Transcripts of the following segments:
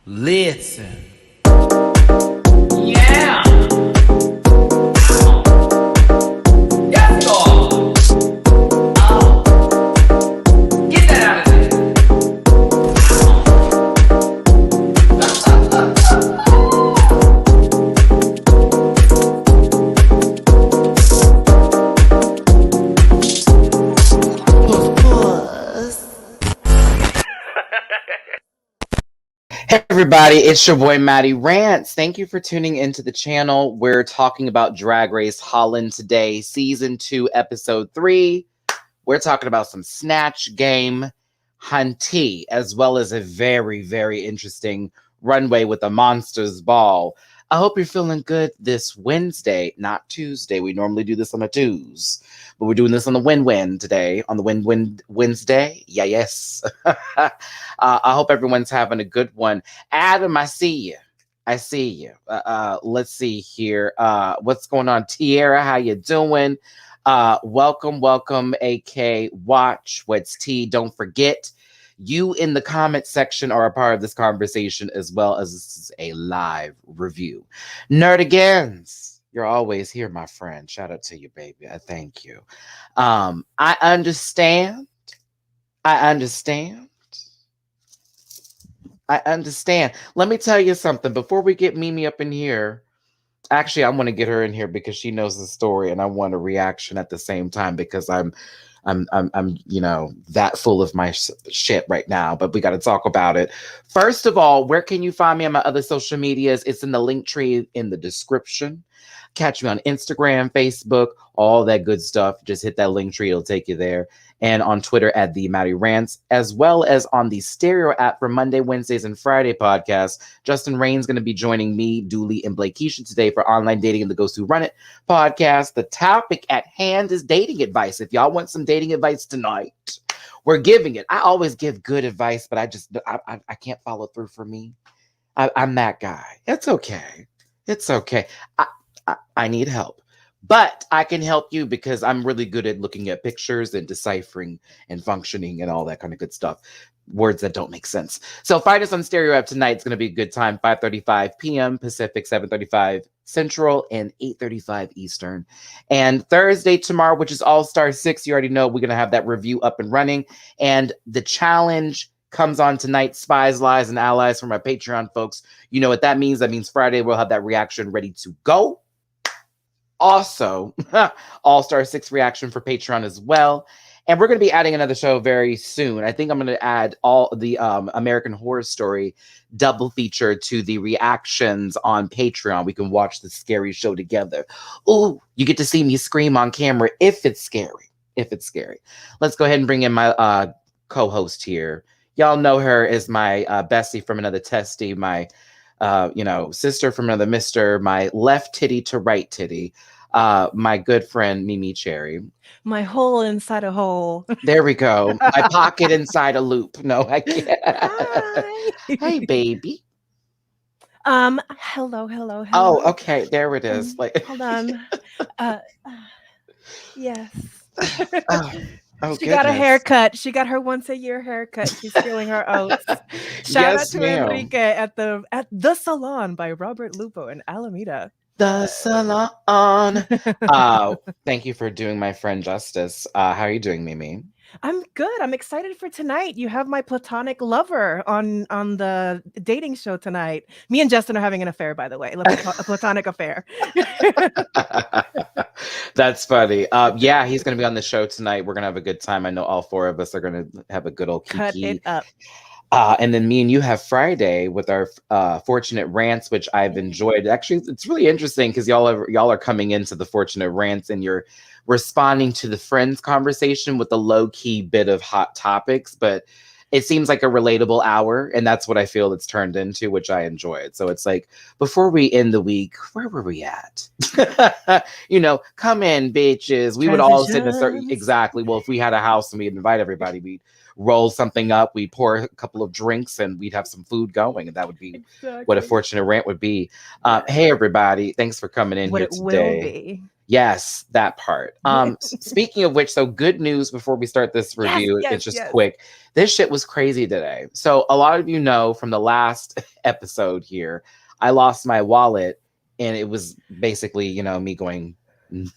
Listen. Yeah. Yes, God. Get that out of there. Hey everybody, it's your boy Matty Rants. Thank you for tuning into the channel. We're talking about Drag Race Holland today, Season 2, Episode 3. We're talking about some Snatch Game, Hunty, as well as a very, very interesting runway with a Monsters Ball. I hope you're feeling good this Wednesday, not Tuesday. We normally do this on a Tuesday, but we're doing this on the win-win today, on the win-win Wednesday. Yeah, yes. I hope everyone's having a good one. Adam, I see you. I see you. Let's see here. What's going on? Tiara, how you doing? Welcome, AK Watch. What's T? Don't forget, you in the comment section are a part of this conversation as well, as this is a live review. Nerdigans, you're always here, my friend. Shout out to you, baby. I thank you. I understand. Let me tell you something before we get Mimi up in here. Actually, I want to get her in here because she knows the story, and I want a reaction at the same time because I'm that full of my shit right now. But we got to talk about it. First of all, where can you find me on my other social medias? It's in the link tree in the description. Catch me on Instagram, Facebook, all that good stuff. Just hit that link tree; it'll take you there. And on Twitter at the MattyRants, as well as on the Stereo app for Monday, Wednesdays, and Friday podcasts. Justin Rain's going to be joining me, Dooley, and Blake Keisha today for Online Dating and the Ghost Who Run It podcast. The topic at hand is dating advice. If y'all want some dating advice tonight, we're giving it. I always give good advice, but I can't follow through for me. I'm that guy. It's okay. It's okay. I need help. But I can help you because I'm really good at looking at pictures and deciphering and functioning and all that kind of good stuff. Words that don't make sense. So find us on Stereo app tonight. It's going to be a good time. 5:35 p.m. Pacific, 7:35 Central, and 8:35 Eastern. And Thursday tomorrow, which is All-Star 6, you already know we're going to have that review up and running. And the challenge comes on tonight, Spies, Lies, and Allies for my Patreon folks. You know what that means. That means Friday we'll have that reaction ready to go. Also, All-Star 6 reaction for Patreon as well. And we're going to be adding another show very soon. I think I'm going to add all the American Horror Story double feature to the reactions on Patreon. We can watch the scary show together. Ooh, you get to see me scream on camera if it's scary. Let's go ahead and bring in my co-host here. Y'all know her as my bestie from another testy, my sister from another mister, my left titty to right titty, my good friend Mimi Cherry. My hole inside a hole. There we go. My pocket inside a loop. No, I can't. Hi. Hey, baby. Hello. Oh, okay. There it is. Hold on. Yes. Oh, she got a haircut. She got her once a year haircut. She's feeling her oats. Shout out to Enrique at the Salon by Robert Lupo in Alameda. The Salon. Thank you for doing my friend justice. How are you doing, Mimi? I'm good. I'm excited for tonight. You have my platonic lover on the dating show tonight. Me and Justin are having an affair, by the way. A platonic affair. That's funny. Yeah, he's going to be on the show tonight. We're going to have a good time. I know all four of us are going to have a good old kiki. Cut it up. And then me and you have Friday with our Fortunate Rants, which I've enjoyed. Actually, it's really interesting because y'all are coming into the Fortunate Rants and you're responding to the Friends conversation with a low-key bit of hot topics, but it seems like a relatable hour, and that's what I feel it's turned into, which I enjoyed. So it's like, before we end the week, where were we at? Come in, bitches. We would all sit in a certain, exactly. Well, if we had a house and we'd invite everybody, we'd roll something up, we'd pour a couple of drinks, and we'd have some food going, and that would be what a Fortunate Rant would be. Hey, everybody. Thanks for coming in here today. Will be. Yes, that part. Speaking of which, so good news before we start this review. Yes, It's just yes. quick. This shit was crazy today. So a lot of you know from the last episode here, I lost my wallet, and it was basically, you know, me going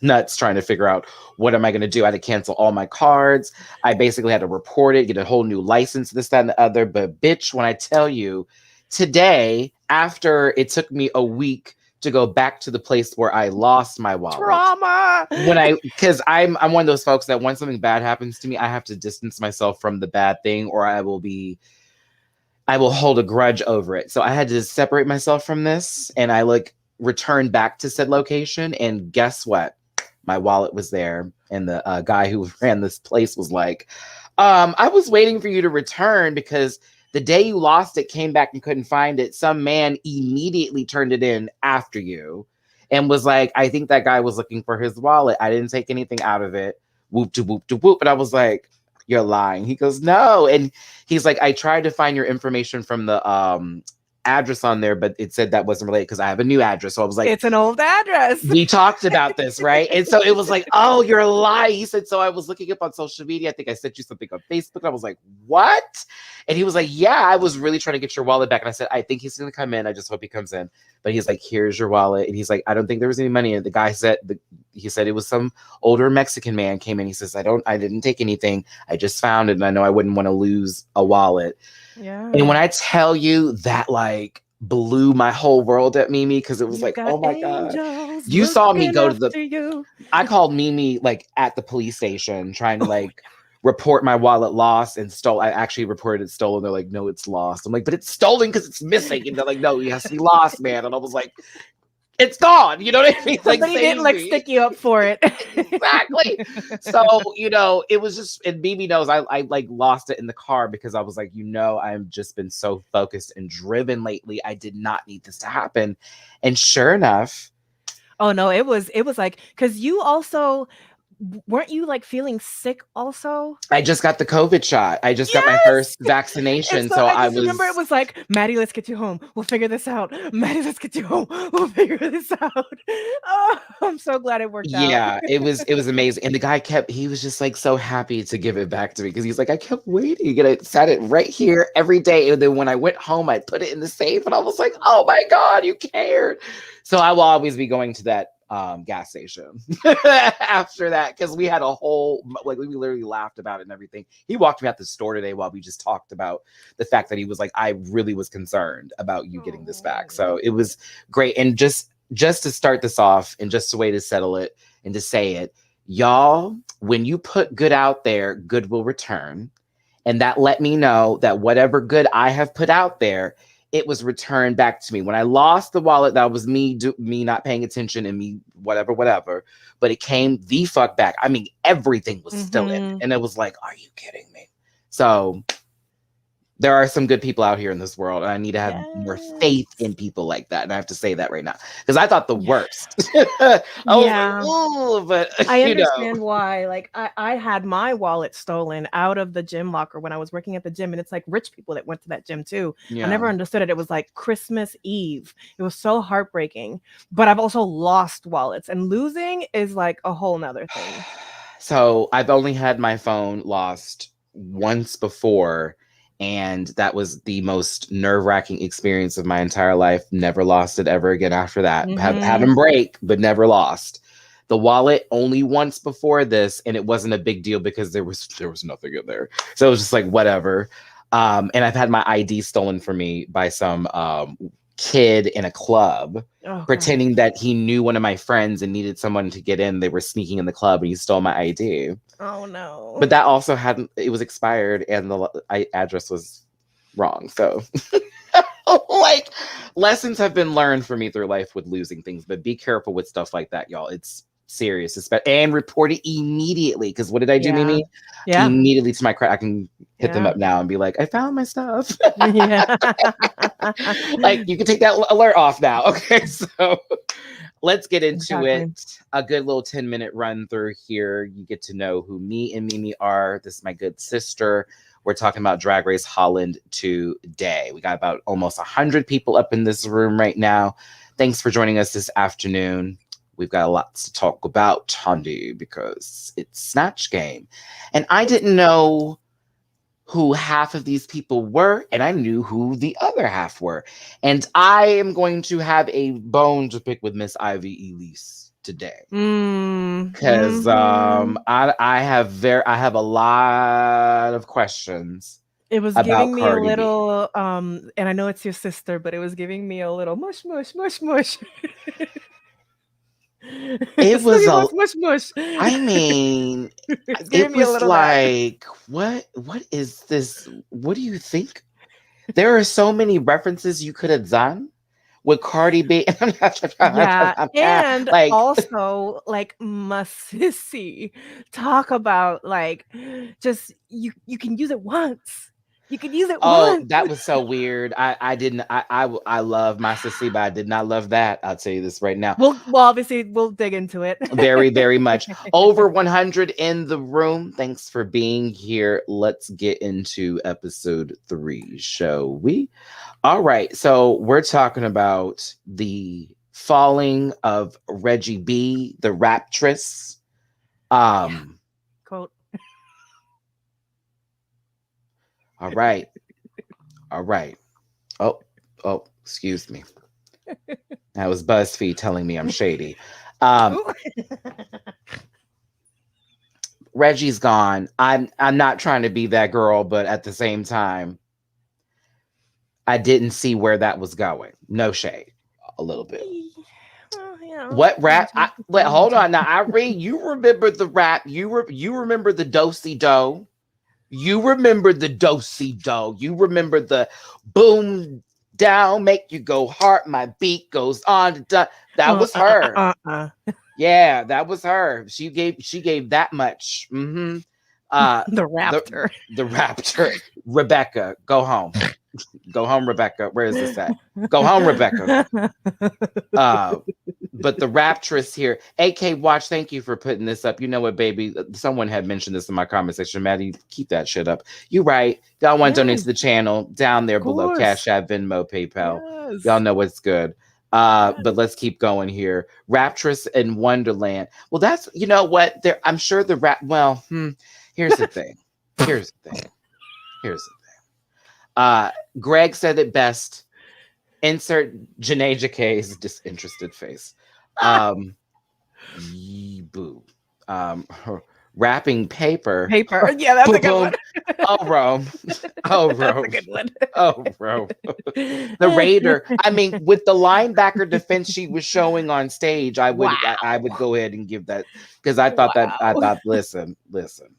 nuts trying to figure out what am I going to do. I had to cancel all my cards. I basically had to report it, get a whole new license, this, that, and the other. But bitch, when I tell you today, after it took me a week to go back to the place where I lost my wallet. Drama. Because I'm one of those folks that when something bad happens to me, I have to distance myself from the bad thing, or I will hold a grudge over it. So I had to separate myself from this, and I returned back to said location, and guess what? My wallet was there, and the guy who ran this place was like, I was waiting for you to return because the day you lost it, came back and couldn't find it. Some man immediately turned it in after you and was like, I think that guy was looking for his wallet. I didn't take anything out of it. Whoop to whoop to whoop. And I was like, you're lying. He goes, no. And he's like, I tried to find your information from the address on there, but it said that wasn't related because I have a new address. So I was like, it's an old address. We talked about this, right? And so it was like, oh, you're a lie. He said, so I was looking up on social media. I think I sent you something on Facebook. I was like, what? And he was like, yeah, I was really trying to get your wallet back. And I said, I think he's going to come in. I just hope he comes in. But he's like, here's your wallet. And he's like, I don't think there was any money in it. The guy said, he said it was some older Mexican man came in. He says, I didn't take anything. I just found it. And I know I wouldn't want to lose a wallet. Yeah. And when I tell you that, blew my whole world at Mimi, because it was like, oh my God. You saw me go to I called Mimi at the police station trying to report my wallet lost and stole. I actually reported it stolen. They're like, no, it's lost. I'm like, but it's stolen because it's missing. And they're like, no, it has to be lost, man. And I was like, it's gone. You know what I mean? Somebody didn't stick you up for it. Exactly. So, it was just, and Mimi knows I lost it in the car because I was like, I've just been so focused and driven lately. I did not need this to happen. And sure enough. Oh no, it was because you also, weren't you feeling sick also? I just got the COVID shot. I just got my first vaccination. So I remember it was like, Matty, let's get you home. We'll figure this out. Matty, let's get you home. We'll figure this out. Oh, I'm so glad it worked out. Yeah, it was amazing. And the guy he was just so happy to give it back to me because he's like, I kept waiting and I sat it right here every day. And then when I went home, I put it in the safe and I was like, oh my God, you cared. So I will always be going to that gas station after that because we had a whole we literally laughed about it and everything. He walked me out the store today while we just talked about the fact that he was like, I really was concerned about you getting this back. So it was great. And just to start this off and just a way to settle it and to say it, y'all, when you put good out there, good will return. And that let me know that whatever good I have put out there, it was returned back to me. When I lost the wallet, that was me not paying attention and me whatever. But it came the fuck back. I mean, everything was still in it. And it was like, are you kidding me? So there are some good people out here in this world. And I need to have more faith in people like that. And I have to say that right now. Because I thought the worst. I was like, oh, but I understand why. I had my wallet stolen out of the gym locker when I was working at the gym. And it's rich people that went to that gym too. Yeah. I never understood it. It was Christmas Eve. It was so heartbreaking. But I've also lost wallets. And losing is a whole nother thing. So I've only had my phone lost once before. And that was the most nerve-wracking experience of my entire life. Never lost it ever again after that. Mm-hmm. Had them break, but never lost. The wallet only once before this, and it wasn't a big deal because there was nothing in there. So it was just whatever. And I've had my ID stolen from me by some kid in a club, pretending that he knew one of my friends and needed someone to get in. They were sneaking in the club and he stole my ID. Oh no. But that also it was expired and the address was wrong. So lessons have been learned for me through life with losing things, but be careful with stuff like that, y'all. It's serious. And report it immediately. Because what did I do, Mimi? Yeah. Immediately to my I can hit them up now and be like, I found my stuff. Yeah. You can take that alert off now. Okay, so let's get into it. A good little 10-minute run through here. You get to know who me and Mimi are. This is my good sister. We're talking about Drag Race Holland today. We got about almost 100 people up in this room right now. Thanks for joining us this afternoon. we've got a lot to talk about, honey, because it's Snatch Game. And I didn't know who half of these people were, and I knew who the other half were. And I am going to have a bone to pick with Miss Ivy Elise today. Because I have a lot of questions. It was about giving me Cardi a B. little, and I know it's your sister, but it was giving me a little mush, mush, mush, mush. It was a mush, mush, mush. I mean, It's it giving me a was little that. like, what is this? What do you think? There are so many references you could have done with Cardi B. Yeah, and like, also like my sissy, talk about like just you can use it once. You can use it oh, once. that was so weird. I love my sissy, but I did not love that. I'll tell you this right now. Well, obviously we'll dig into it. Very, very much. Over 100 in the room. Thanks for being here. Let's get into episode 3, shall we? All right. So we're talking about the falling of Reggie B, the raptress. Quote. All right. All right. Oh, excuse me. That was BuzzFeed telling me I'm shady. Reggie's gone. I'm not trying to be that girl, but at the same time, I didn't see where that was going. No shade. A little bit. What rap? Wait, hold on. Now, Irene, you remember the rap. You remember the do-si-do. You remember the do-si-do. You remember the boom down, make you go hard. My beat goes on. That was her. Yeah, that was her. She gave that much. Mm-hmm. The raptor. The raptor. Rebecca, go home. Go home, Rebecca. Where is this at? Go home, Rebecca. But the raptress here. AK Watch, thank you for putting this up. You know what, baby? Someone had mentioned this in my comment section. Maddie, keep that shit up. You right. Y'all want to donate to the channel down there below. Cash App, Venmo, PayPal. Yes. Y'all know what's good. But let's keep going here. Raptress in Wonderland. Well, that's, you know what? I'm sure the here's the thing. Here's the thing. Greg said it best. Insert Janae Jacquet's disinterested face. Boo. Wrapping paper. Yeah, that's a good one. Oh, Rome. Oh, Rome. That's a good one. Oh, Rome. The Raider. I mean, with the linebacker defense she was showing on stage, I would go ahead and give that, because I thought listen.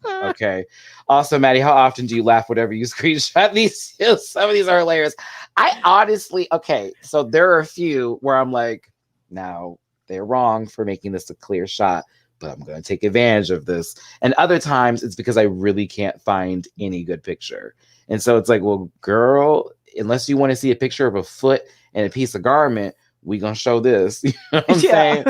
Okay. Also, Maddie, how often do you laugh whenever you screenshot these? Some of these are hilarious. I honestly, okay, so there are a few where I'm like, now they're wrong for making this a clear shot, but I'm going to take advantage of this. And other times it's because I really can't find any good picture. And so it's like, well, girl, unless you want to see a picture of a foot and a piece of garment, we going to show this. You know what I'm saying?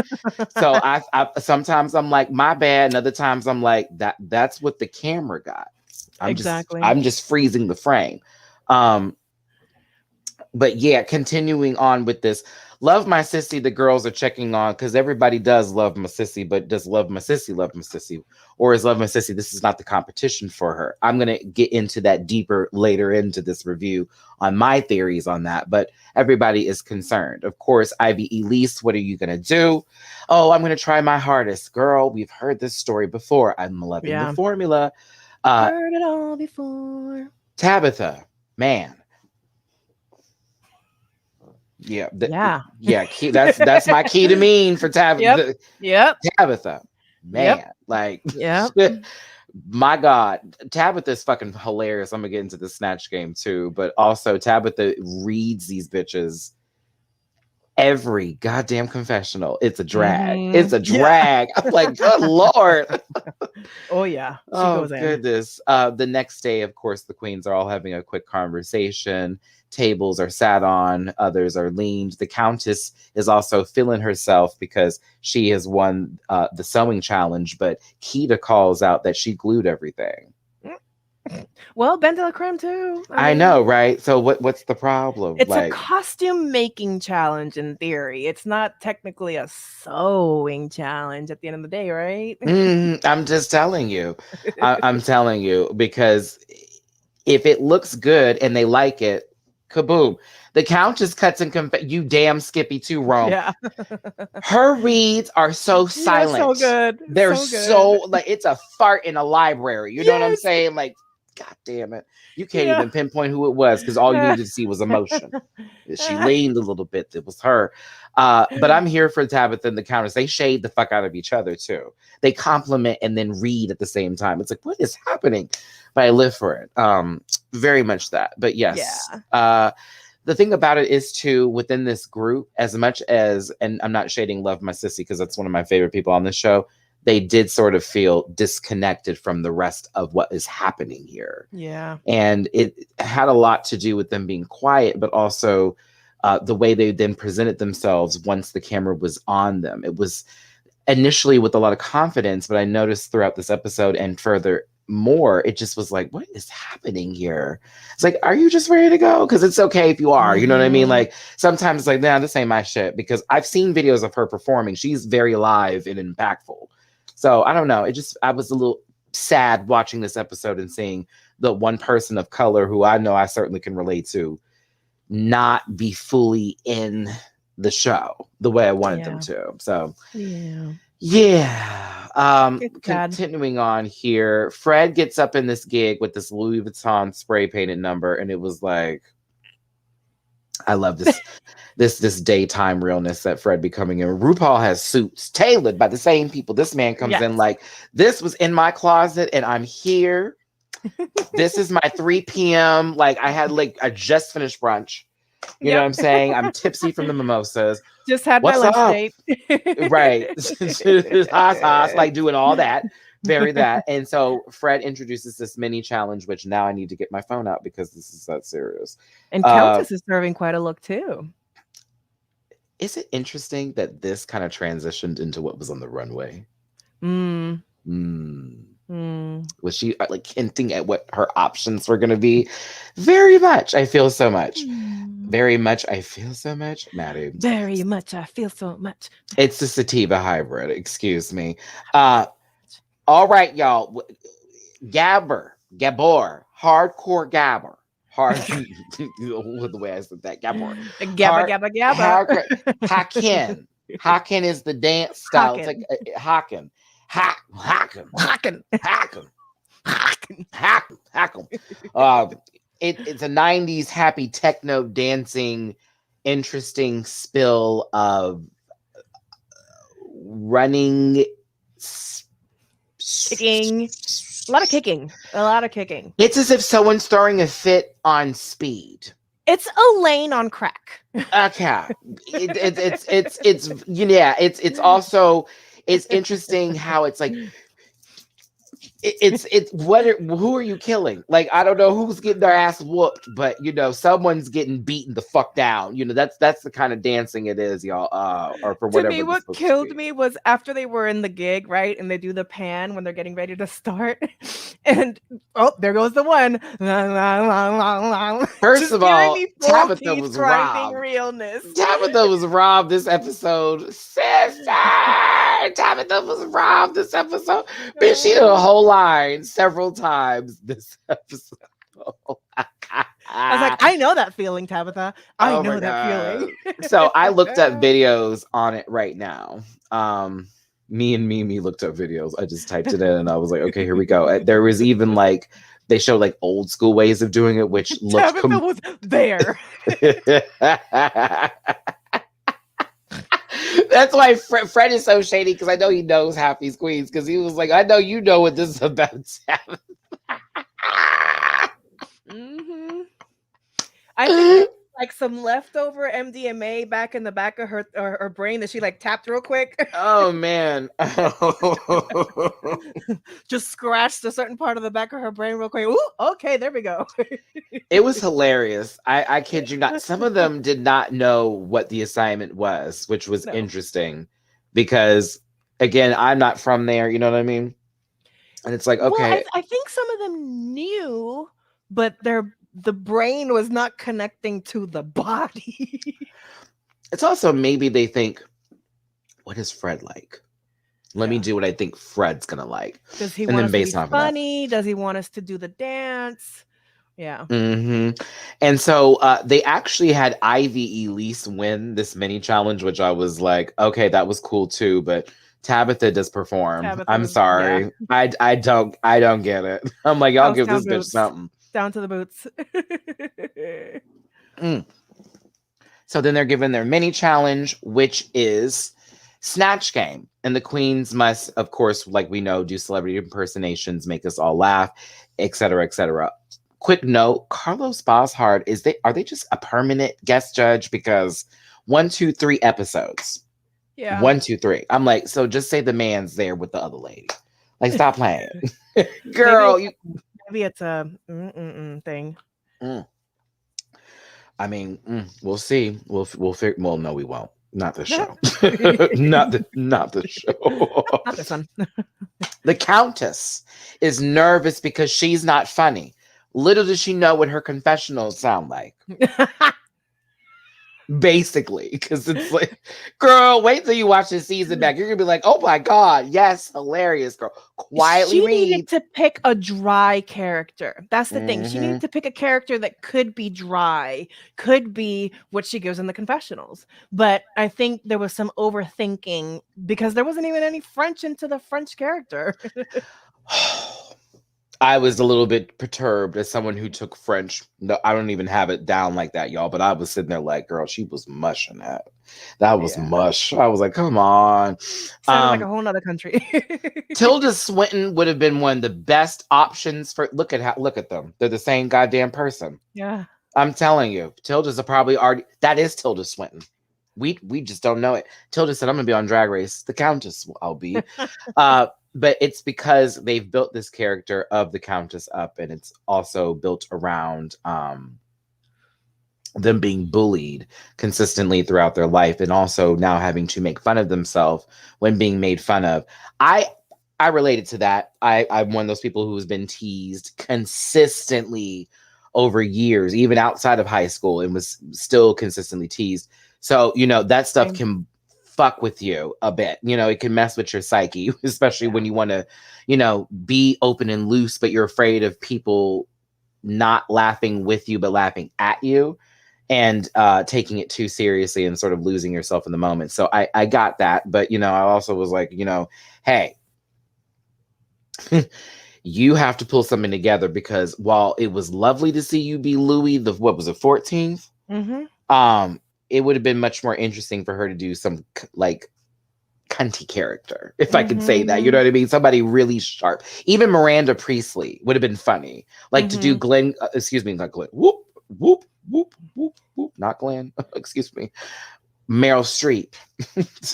So I sometimes I'm like, my bad. And other times I'm like, that's what the camera got. I'm just freezing the frame. But yeah, continuing on with this. Love my sissy, the girls are checking on, because everybody does love my sissy, but does love my sissy love my sissy? Or is love my sissy, this is not the competition for her? I'm going to get into that deeper later into this review on my theories on that, but everybody is concerned. Of course, Ivy Elise, what are you going to do? Oh, I'm going to try my hardest. Girl, we've heard this story before. I'm loving the formula. Heard it all before. Tabitha, man. Yeah. That's my key to mean for Tabitha. Yep. Tabitha, man, my God, Tabitha's fucking hilarious. I'm gonna get into the Snatch Game too, but also Tabitha reads these bitches every goddamn confessional. It's a drag. It's a drag. I'm like, good Lord. Oh yeah. She goes goodness. The next day, of course, the queens are all having a quick conversation. Tables are sat on, others are leaned. The Countess is also feeling herself because she has won the sewing challenge, but Keita calls out that she glued everything. Well, Ben de la Creme too. I know, right? So what's the problem? It's like, a costume making challenge in theory. It's not technically a sewing challenge at the end of the day, right? I'm just telling you. I'm telling you, because if it looks good and they like it, kaboom. The Countess cuts and you damn Skippy too, Rome. Yeah. Her reads are so silent. So good. They're so good. like, it's a fart in a library. You know what I'm saying? Like, God damn it. You can't even pinpoint who it was because all you needed to see was emotion. She leaned a little bit. It was her. But I'm here for Tabitha and the Countess. They shade the fuck out of each other too. They compliment and then read at the same time. It's like, what is happening? But I live for it. Very much that. But yes. Yeah. The thing about it is too, within this group, as much as, and I'm not shading Love My Sissy because that's one of my favorite people on this show, they did sort of feel disconnected from the rest of what is happening here. Yeah. And it had a lot to do with them being quiet, but also the way they then presented themselves once the camera was on them. It was initially with a lot of confidence, but I noticed throughout this episode and further more, it just was like, what is happening here? It's like, are you just ready to go? Because it's okay if you are, you know what I mean? Like, sometimes it's like, nah, this ain't my shit, because I've seen videos of her performing. She's very live and impactful. So I don't know. I was a little sad watching this episode and seeing the one person of color who I know I certainly can relate to not be fully in the show the way I wanted them to. So continuing on here, Fred gets up in this gig with this Louis Vuitton spray painted number, and it was like, I love this this daytime realness that Fred be coming in. RuPaul has suits tailored by the same people. This man comes in like, this was in my closet and I'm here. This is my 3 p.m. Like, I just finished brunch. You know what I'm saying? I'm tipsy from the mimosas. Just had my lunch date. Right. Like doing all that. Very that. And so Fred introduces this mini challenge, which now I need to get my phone out because this is that serious. And Countess is serving quite a look too. Is it interesting that this kind of transitioned into what was on the runway? Was she like hinting at what her options were going to be? Very much. I feel so much. Very much. I feel so much. Matty. Very much. I feel so much. It's the sativa hybrid. Excuse me. All right, y'all. Gabor, hardcore Gabor. The way I said that, Gabor. Gabba. Haken is the dance style. It's like Haken. It's a 90s happy techno dancing, interesting spill of running, kicking, a lot of kicking. It's as if someone's throwing a fit on speed. It's a lane on crack. Okay. It's also, it's interesting how it's like, who are you killing? Like, I don't know who's getting their ass whooped, but someone's getting beaten the fuck down. That's the kind of dancing it is, y'all. Or for whatever. To me, what killed me was after they were in the gig, right? And they do the pan when they're getting ready to start. And there goes the one. First of all, Tabitha was robbed. Realness. Tabitha was robbed this episode. Sister! Tabitha was robbed this episode. Bitch, she did a whole line several times this episode. I was like, I know that feeling, Tabitha. I know that feeling. So I looked up videos on it right now. Me and Mimi looked up videos. I just typed it in and I was like, okay, here we go. There was even like, they showed like old school ways of doing it, which looked Tabitha was there. That's why Fred is so shady, because I know he knows half these queens, because he was like, I know you know what this is about. I think like some leftover MDMA back in the back of her brain that she like tapped real quick. Oh man. Just scratched a certain part of the back of her brain real quick. Ooh, okay, there we go. It was hilarious. I kid you not. Some of them did not know what the assignment was, which was interesting, because again, I'm not from there, you know what I mean? And it's like, Well, okay. I think some of them knew, but the brain was not connecting to the body. It's also maybe they think, what is Fred like? Let me do what I think Fred's gonna like. Does he And want then us to be based off of that. funny? Does he want us to do the dance? Yeah. And so they actually had Ivy Elise win this mini challenge, which I was like, okay, that was cool too. But Tabitha does perform. I'm sorry. I don't get it. I'm like, y'all give this bitch something. Down to the boots. So then they're given their mini challenge, which is Snatch Game. And the queens must, of course, like we know, do celebrity impersonations, make us all laugh, et cetera, et cetera. Quick note, Carlos Boshart, are they just a permanent guest judge? Because 1, 2, 3 episodes. Yeah. 1, 2, 3. I'm like, so just say the man's there with the other lady. Like, stop playing. Girl, maybe it's a thing. I mean, we'll see. We'll figure. Well, no, we won't. Not the show. not the show. Not this one. The Countess is nervous because she's not funny. Little does she know what her confessionals sound like. Basically, because it's like, girl, wait till you watch this season back. You're gonna be like, oh my God, yes, hilarious, girl. Quietly needed to pick a dry character. That's the thing. She needed to pick a character that could be dry, could be what she gives in the confessionals. But I think there was some overthinking because there wasn't even any French into the French character. I was a little bit perturbed as someone who took French. No, I don't even have it down like that, y'all. But I was sitting there like, girl, she was mushing that. That was mush. I was like, come on. Sounded like a whole nother country. Tilda Swinton would have been one of the best options for. Look at them. They're the same goddamn person. Yeah. I'm telling you, Tilda's probably already. That is Tilda Swinton. We just don't know it. Tilda said, I'm gonna be on Drag Race. The Countess, I'll be. But it's because they've built this character of the Countess up, and it's also built around them being bullied consistently throughout their life, and also now having to make fun of themselves when being made fun of. I related to that. I'm one of those people who's been teased consistently over years, even outside of high school, and was still consistently teased. So, that stuff can fuck with you a bit. It can mess with your psyche, especially when you want to, be open and loose, but you're afraid of people not laughing with you, but laughing at you and taking it too seriously and sort of losing yourself in the moment. So I got that. But, I also was like, hey, you have to pull something together, because while it was lovely to see you be Louis, what was it, 14th? It would have been much more interesting for her to do some like cunty character, if I could say that. You know what I mean? Somebody really sharp. Even Miranda Priestley would have been funny. Like to do Glenn, not Glenn. Whoop, whoop, whoop, whoop, whoop. Not Glenn. Excuse me. Meryl Streep.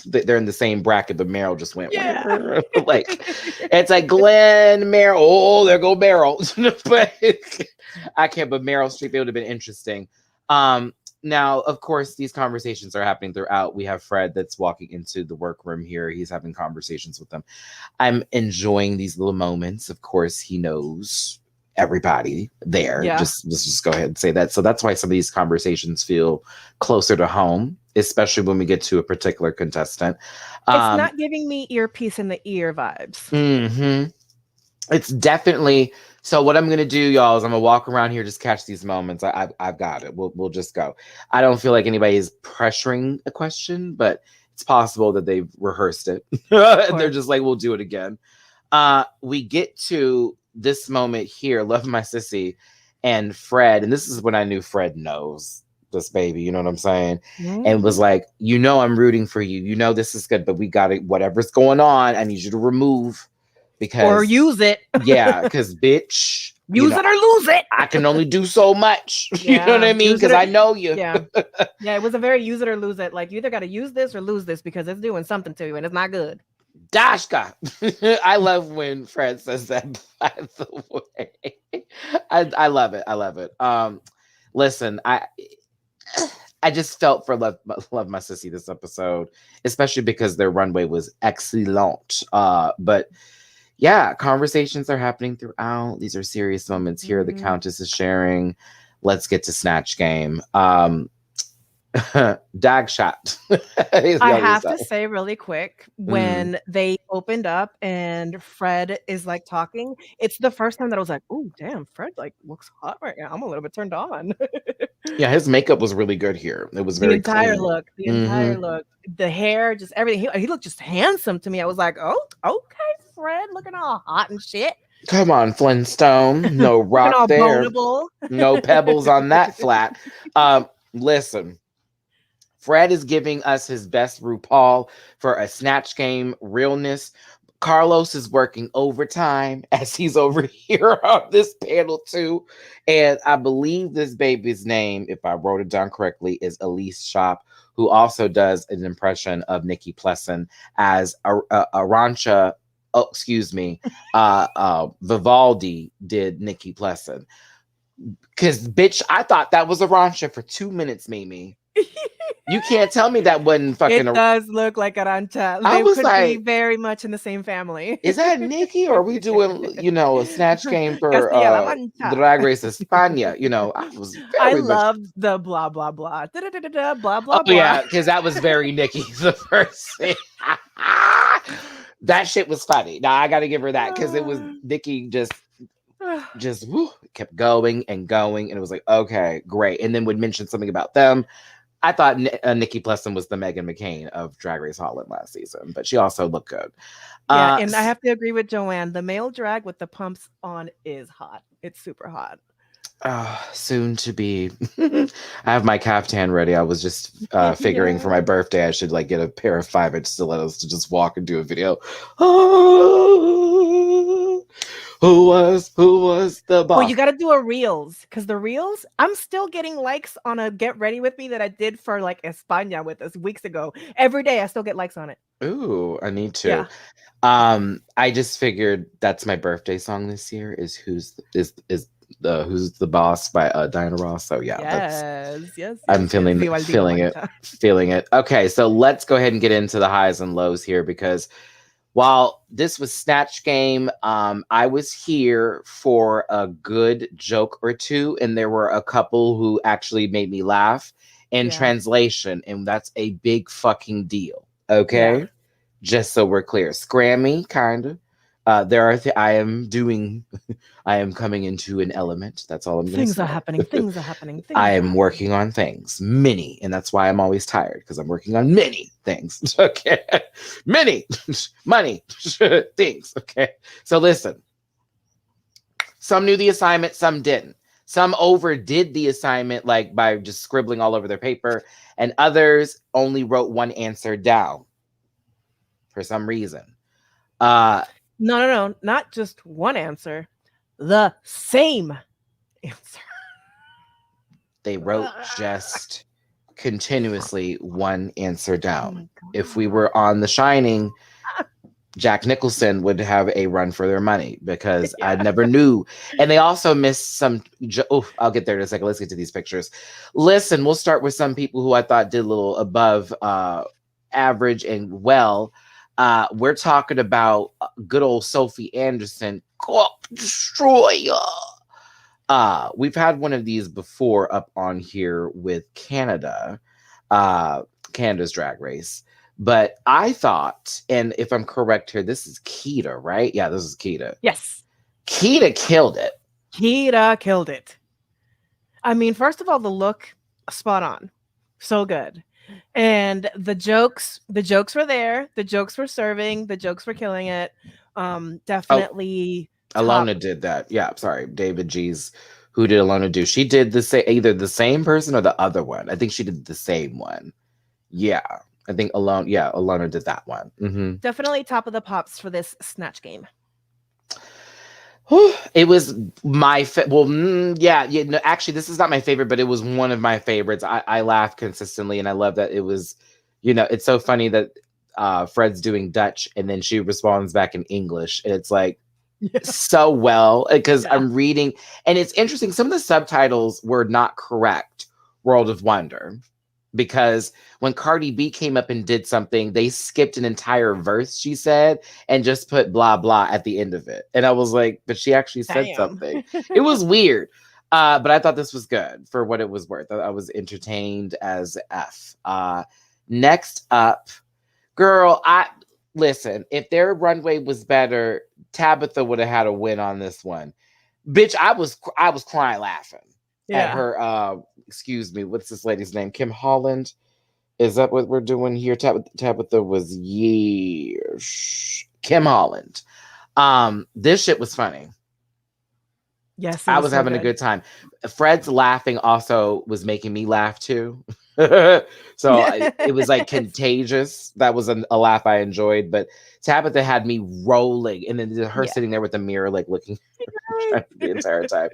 They're in the same bracket, but Meryl just went. Yeah. Like, it's like Glenn, Meryl. Oh, there go Meryl. But I can't. But Meryl Streep, it would have been interesting. Now, of course, these conversations are happening throughout. We have Fred that's walking into the workroom here. He's having conversations with them. I'm enjoying these little moments. Of course, he knows everybody there. Yeah. Let's just go ahead and say that. So that's why some of these conversations feel closer to home, especially when we get to a particular contestant. It's not giving me earpiece in the ear vibes. It's definitely. So what I'm going to do, y'all, is I'm going to walk around here, just catch these moments. I've got it. We'll just go. I don't feel like anybody is pressuring a question, but it's possible that they've rehearsed it. And they're just like, we'll do it again. We get to this moment here, Love My Sissy and Fred. And this is when I knew Fred knows this baby. You know what I'm saying? And was like, I'm rooting for you. This is good, but we got it. Whatever's going on, I need you to remove. Or use it. Yeah, because bitch. Use it or lose it. I can only do so much. Yeah, you know what I mean? Because I know you. Yeah. Yeah, it was a very use it or lose it. Like, you either got to use this or lose this because it's doing something to you and it's not good. Dashka. I love when Fred says that, by the way. I love it. I love it. Listen, I just felt for Love My Sissy this episode, especially because their runway was excellent. But yeah, conversations are happening throughout. These are serious moments here. The Countess is sharing. Let's get to Snatch Game. Dag shot. I have to say really quick, when they opened up and Fred is like talking, it's the first time that I was like, oh damn, Fred like looks hot right now. I'm a little bit turned on. Yeah, his makeup was really good here. It was very clean. The entire look, the hair, just everything. He looked just handsome to me. I was like, oh, okay, Fred, looking all hot and shit. Come on, Flintstone. No rock there. Vulnerable. No pebbles on that flat. Listen. Fred is giving us his best RuPaul for a Snatch Game realness. Carlos is working overtime as he's over here on this panel too. And I believe this baby's name, if I wrote it down correctly, is Elise Shop, who also does an impression of Nikki Plessen as Arancha. Oh, excuse me. Vivaldi did Nikki Plessen. Because, bitch, I thought that was Arancha for 2 minutes, Mimi. You can't tell me that wasn't fucking. It does look like Arancha. I was could like, be very much in the same family. Is that Nikki, or are we doing, a Snatch Game for Drag Race España? I loved the blah blah blah, blah blah blah. Oh yeah, because that was very Nikki. The first thing. That shit was funny. Now I got to give her that because it was Nikki just kept going and going, and it was like, okay, great, and then would mention something about them. I thought Nikki Plessen was the Meghan McCain of Drag Race Holland last season, but she also looked good. Yeah, and I have to agree with Joanne. The male drag with the pumps on is hot. It's super hot. Soon to be. I have my caftan ready. I was just figuring for my birthday I should get a pair of 5-inch stilettos to just walk and do a video. Who was the boss? Well, you got to do a reels, because the reels, I'm still getting likes on a Get Ready With Me that I did for España with us weeks ago. Every day I still get likes on it. Ooh, I need to. Yeah. I just figured that's my birthday song this year is Who's the Boss by Diana Ross. So yeah, yes. I'm feeling it. Okay, so let's go ahead and get into the highs and lows here, because while this was Snatch Game, I was here for a good joke or two, and there were a couple who actually made me laugh in translation, and that's a big fucking deal. Okay, just so we're clear, Scrammy, kind of. There are I am coming into an element. That's all I'm going to say. Things are happening. I am working on things, many, and that's why I'm always tired, because I'm working on many things. Okay, many money things. Okay, so listen. Some knew the assignment, some didn't. Some overdid the assignment, by just scribbling all over their paper, and others only wrote one answer down for some reason. No, not just one answer. The same answer. They wrote just continuously one answer down. If we were on The Shining, Jack Nicholson would have a run for their money, because I never knew. And they also missed some. I'll get there in a second. Let's get to these pictures. Listen, we'll start with some people who I thought did a little above average and well. We're talking about good old Sophie Anderson, Destroyer. We've had one of these before up on here with Canada's Drag Race. But I thought, and if I'm correct here, this is Keita, right? Yeah, this is Keita. Yes. Keita killed it. I mean, first of all, the look, spot on. So good. And the jokes were there. The jokes were serving. The jokes were killing it. Definitely. Alona did that. Yeah, sorry. David G's. Who did Alona do? She did either the same person or the other one. I think she did the same one. Yeah. I think Alona did that one. Mm-hmm. Definitely top of the pops for this Snatch Game. It was my actually, this is not my favorite, but it was one of my favorites. I laughed consistently, and I love that it was, it's so funny that Fred's doing Dutch, and then she responds back in English, and it's so well, because I'm reading, and it's interesting. Some of the subtitles were not correct. World of Wonder. because when Cardi B came up and did something, they skipped an entire verse, she said, and just put blah, blah at the end of it. And I was like, but she actually said something. It was weird. But I thought this was good for what it was worth. I was entertained as F. Next up, girl, listen, if their runway was better, Tabitha would have had a win on this one. Bitch, I was crying laughing at her, excuse me, what's this lady's name? Kim Holland? Is that what we're doing here? Tabitha was Kim Holland. This shit was funny. Yes, I was having a good time. Fred's laughing also was making me laugh too. It was like contagious. That was a laugh I enjoyed. But Tabitha had me rolling, and then her sitting there with the mirror, like looking the entire time.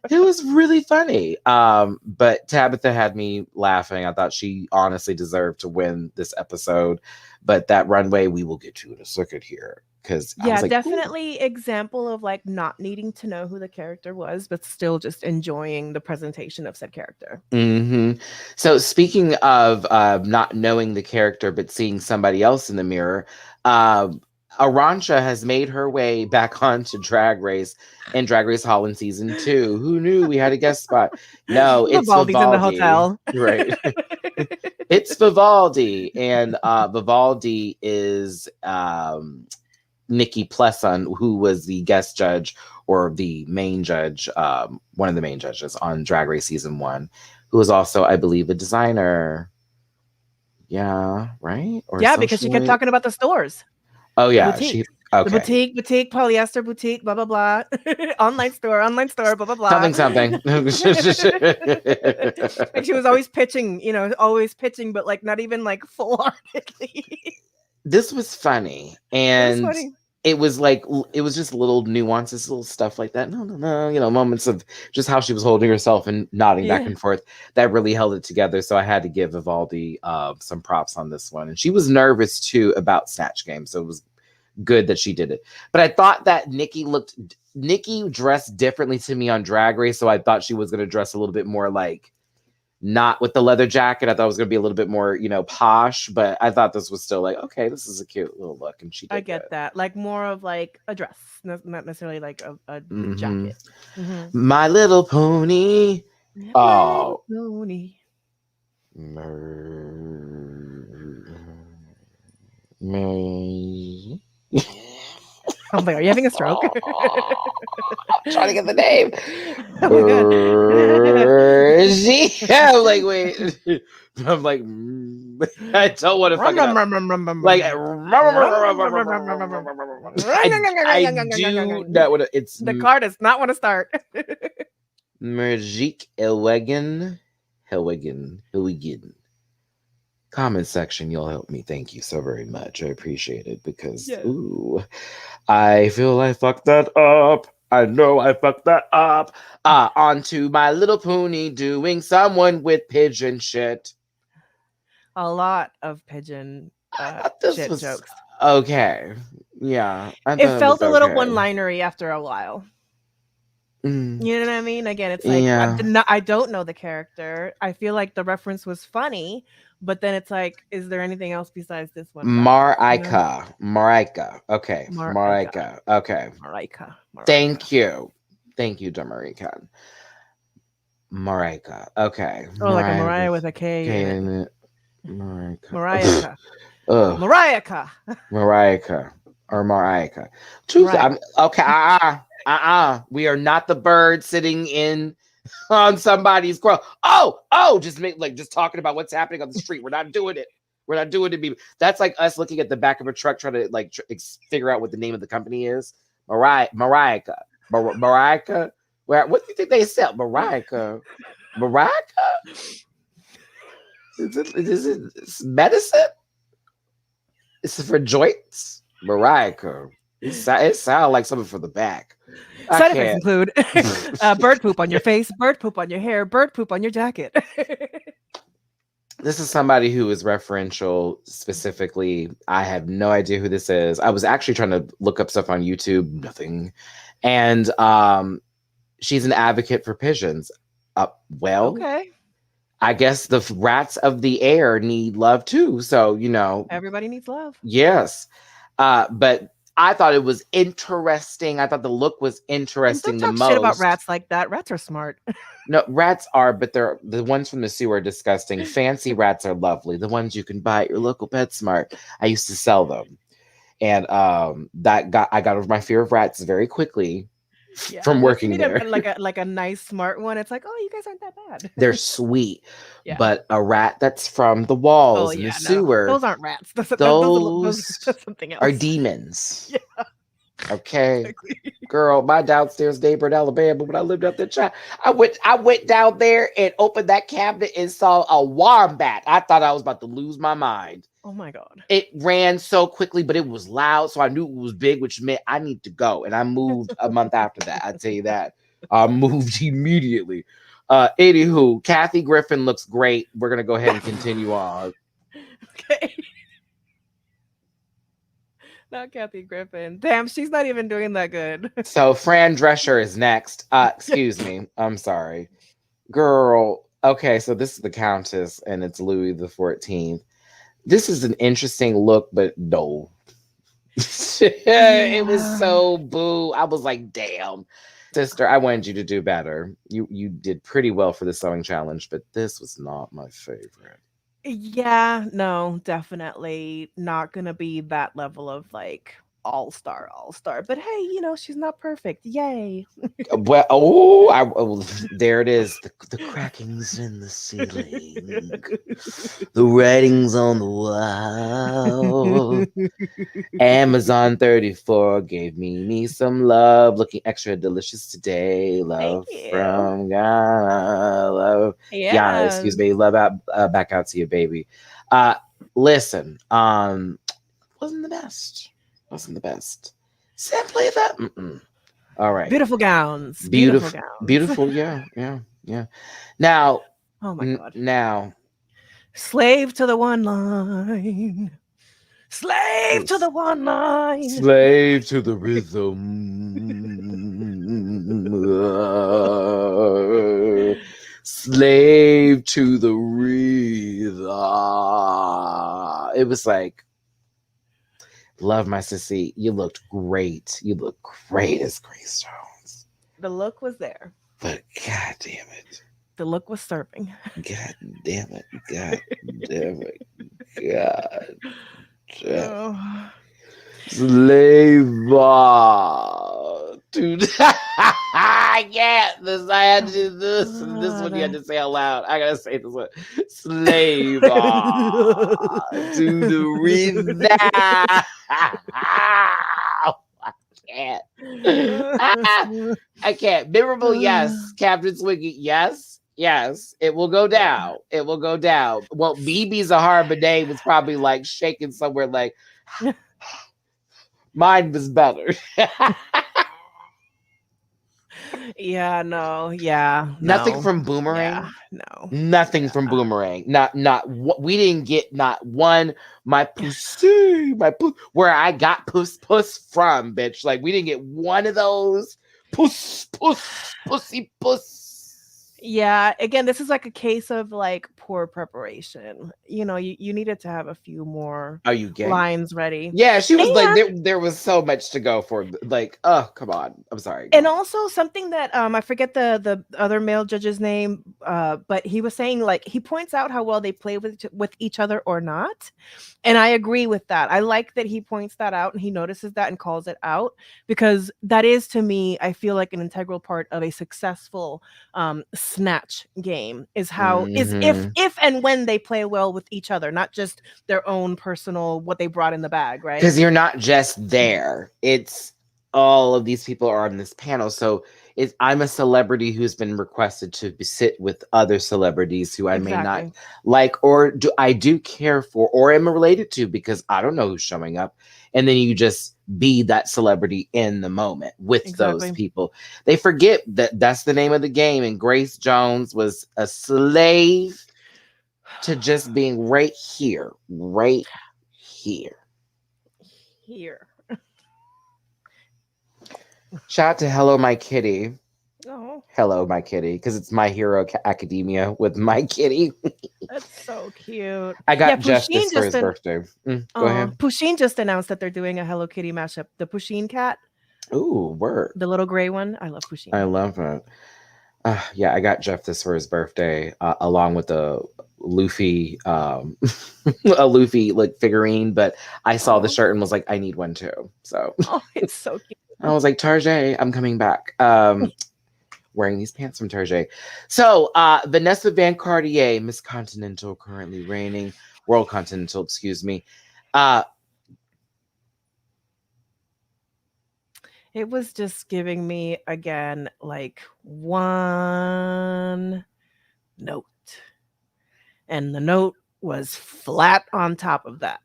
It was really funny. But Tabitha had me laughing. I thought she honestly deserved to win this episode. But that runway, we will get to in a second here. Because definitely example of like not needing to know who the character was, but still just enjoying the presentation of said character. Mm-hmm. So speaking of not knowing the character but seeing somebody else in the mirror, Arantxa has made her way back onto Drag Race in Drag Race Holland season 2. Who knew we had a guest spot? No, it's Vivaldi's Vivaldi. in the hotel, right? It's Vivaldi, and Vivaldi is Nikki Plesson, who was the guest judge or the main judge, one of the main judges on Drag Race season 1, who was also, I believe, a designer. Yeah, right? Or because she kept talking about the stores. Oh, yeah. The boutique, polyester boutique, blah, blah, blah. online store, blah, blah, blah. Something. Like she was always pitching, but like not even like full-heartedly. This was funny. And it was like, it was just little nuances, little stuff like that. No, moments of just how she was holding herself and nodding back and forth that really held it together. So I had to give Vivaldi some props on this one. And she was nervous too about Snatch Game. So it was good that she did it. But I thought that Nikki dressed differently to me on Drag Race. So I thought she was going to dress a little bit more like, not with the leather jacket. I thought it was going to be a little bit more, posh, but I thought this was still like, okay, this is a cute little look. And she did I get that. Like more of like a dress, not necessarily like a jacket. Mm-hmm. My Little Pony. My Little Pony. I'm like, are you having a stroke? I'm trying to get the name. I'm like, wait. I'm like, I don't want to fuck it up. Like, I do not want to. It's the car does not want to start. Merjik Helwegen. Comment section, you'll help me. Thank you so very much. I appreciate it because I feel I fucked that up. I know I fucked that up. Onto My Little Pony doing someone with pigeon shit. A lot of pigeon shit jokes. Okay. Yeah. It felt a little one-linery after a while. You know what I mean? Again, it's like I don't know the character. I feel like the reference was funny, but then it's like, is there anything else besides this one? Marika. Okay. Marika. Okay. Marika. Thank you, Damarika. Marika. Okay. Oh, like a Mariah with a K in it. Marika. Mariah. Or Mariah. Okay. We are not the bird sitting in on somebody's grill. Just talking about what's happening on the street. We're not doing it. To be. That's like us looking at the back of a truck trying to figure out what the name of the company is. Mariah. What do you think they sell? Mariah. Is it medicine? Is it for joints? Mariah. It sounds like something for the back. Side effects include bird poop on your face, bird poop on your hair, bird poop on your jacket. This is somebody who is referential specifically. I have no idea who this is. I was actually trying to look up stuff on YouTube. Nothing. And she's an advocate for pigeons. Okay. I guess the rats of the air need love too. So, Everybody needs love. yes. But I thought it was interesting. I thought the look was Don't interesting the talk shit about most. rats like that. Rats are smart. No, rats are, but they're the ones from the zoo are disgusting. Fancy rats are lovely. The ones you can buy at your local PetSmart. I used to sell them. And I got over my fear of rats very quickly Yeah, from once you working meet there. like a nice smart one, it's like, oh, you guys aren't that bad. They're sweet. Yeah. But a rat that's from the Oh walls in the yeah, no, sewer, those aren't rats. those That's something are else. demons. Yeah, Okay. exactly. Girl, my downstairs neighbor in Alabama, when I lived up there, I went down there and opened that cabinet and saw a wombat. I thought I was about to lose my mind. Oh my god. It ran so quickly, but it was loud, so I knew it was big, which meant I need to go. And I moved a month after that. I tell you that. I moved immediately. Anywho, Kathy Griffin looks great. We're gonna go ahead and continue on. Okay. Not Kathy Griffin. Damn, she's not even doing that good. So Fran Drescher is next. Excuse me. I'm sorry. Girl. Okay, so this is the Countess and it's Louis the 14th. This is an interesting look, but no. It was so boo. I was like, damn. Sister, I wanted you to do better. You did pretty well for the sewing challenge, but this was not my favorite. Yeah, no, definitely not gonna be that level of like all star. But hey, she's not perfect. Yay. Well, there it is. The crackings in the ceiling. The writings on the wall. Amazon 34 gave me some love. Looking extra delicious today. Love you. from Ghana. Love. Ghana, excuse me. Love out back out to you, baby. Listen, wasn't the best. Simply that. All right. Beautiful gowns. Beautiful. Yeah. Now. Oh my god. Now. Slave to the one line. Slave to the one line. Slave to the rhythm. Slave to the rhythm. It was like, love my sissy. You looked great. You look great as Grace Jones. The look was there. But god damn it. The look was serving. God damn it. God damn it. God. Oh. Slave dude. I can't. I had to do this. This one you had to say out loud. I gotta say this one. Slave to the rhythm. I can't. Memorable, yes. Captain Swiggy, yes. It will go down. Well, BB's a hard bidet was probably like shaking somewhere like mine was better. Yeah, no. Nothing from Boomerang. Yeah, no. Nothing from Boomerang. Not we didn't get not one my pussy, where I got puss from, bitch. Like we didn't get one of those pussy. Yeah, again, this is like a case of like poor preparation. You needed to have a few more Are you gay? lines ready. Yeah, she was like there was so much to go for. Like, oh, come on. I'm sorry. And also something that I forget the other male judge's name, but he was saying like he points out how well they play with each other or not. And I agree with that. I like that he points that out and he notices that and calls it out because that is to me, I feel like an integral part of a successful Snatch game is how is if and when they play well with each other, not just their own personal what they brought in the bag, right? Because you're not just there. It's all of these people are on this panel. So I'm a celebrity who's been requested to sit with other celebrities who I may not like or I do care for or am related to because I don't know who's showing up. And then you just be that celebrity in the moment with those people. They forget that that's the name of the game. And Grace Jones was a slave to just being right here. Shout out to Hello My Kitty. Oh, Hello, my kitty, because it's My Hero Academia with my kitty. that's so cute. I got Jeff Pusheen this for his birthday. Go ahead. Pusheen just announced that they're doing a Hello Kitty mashup. The Pusheen cat, Ooh, word. the little gray one. I love Pusheen. I love it. Yeah, I got Jeff this for his birthday, along with a Luffy, a Luffy like figurine. But I saw the shirt and was like, I need one too. So it's so cute. I was like, Tarjay, I'm coming back. Wearing these pants from Tarjay. So Vanessa Van Cartier, Miss Continental, currently reigning, World Continental, excuse me. It was just giving me again like one note, and the note was flat on top of that.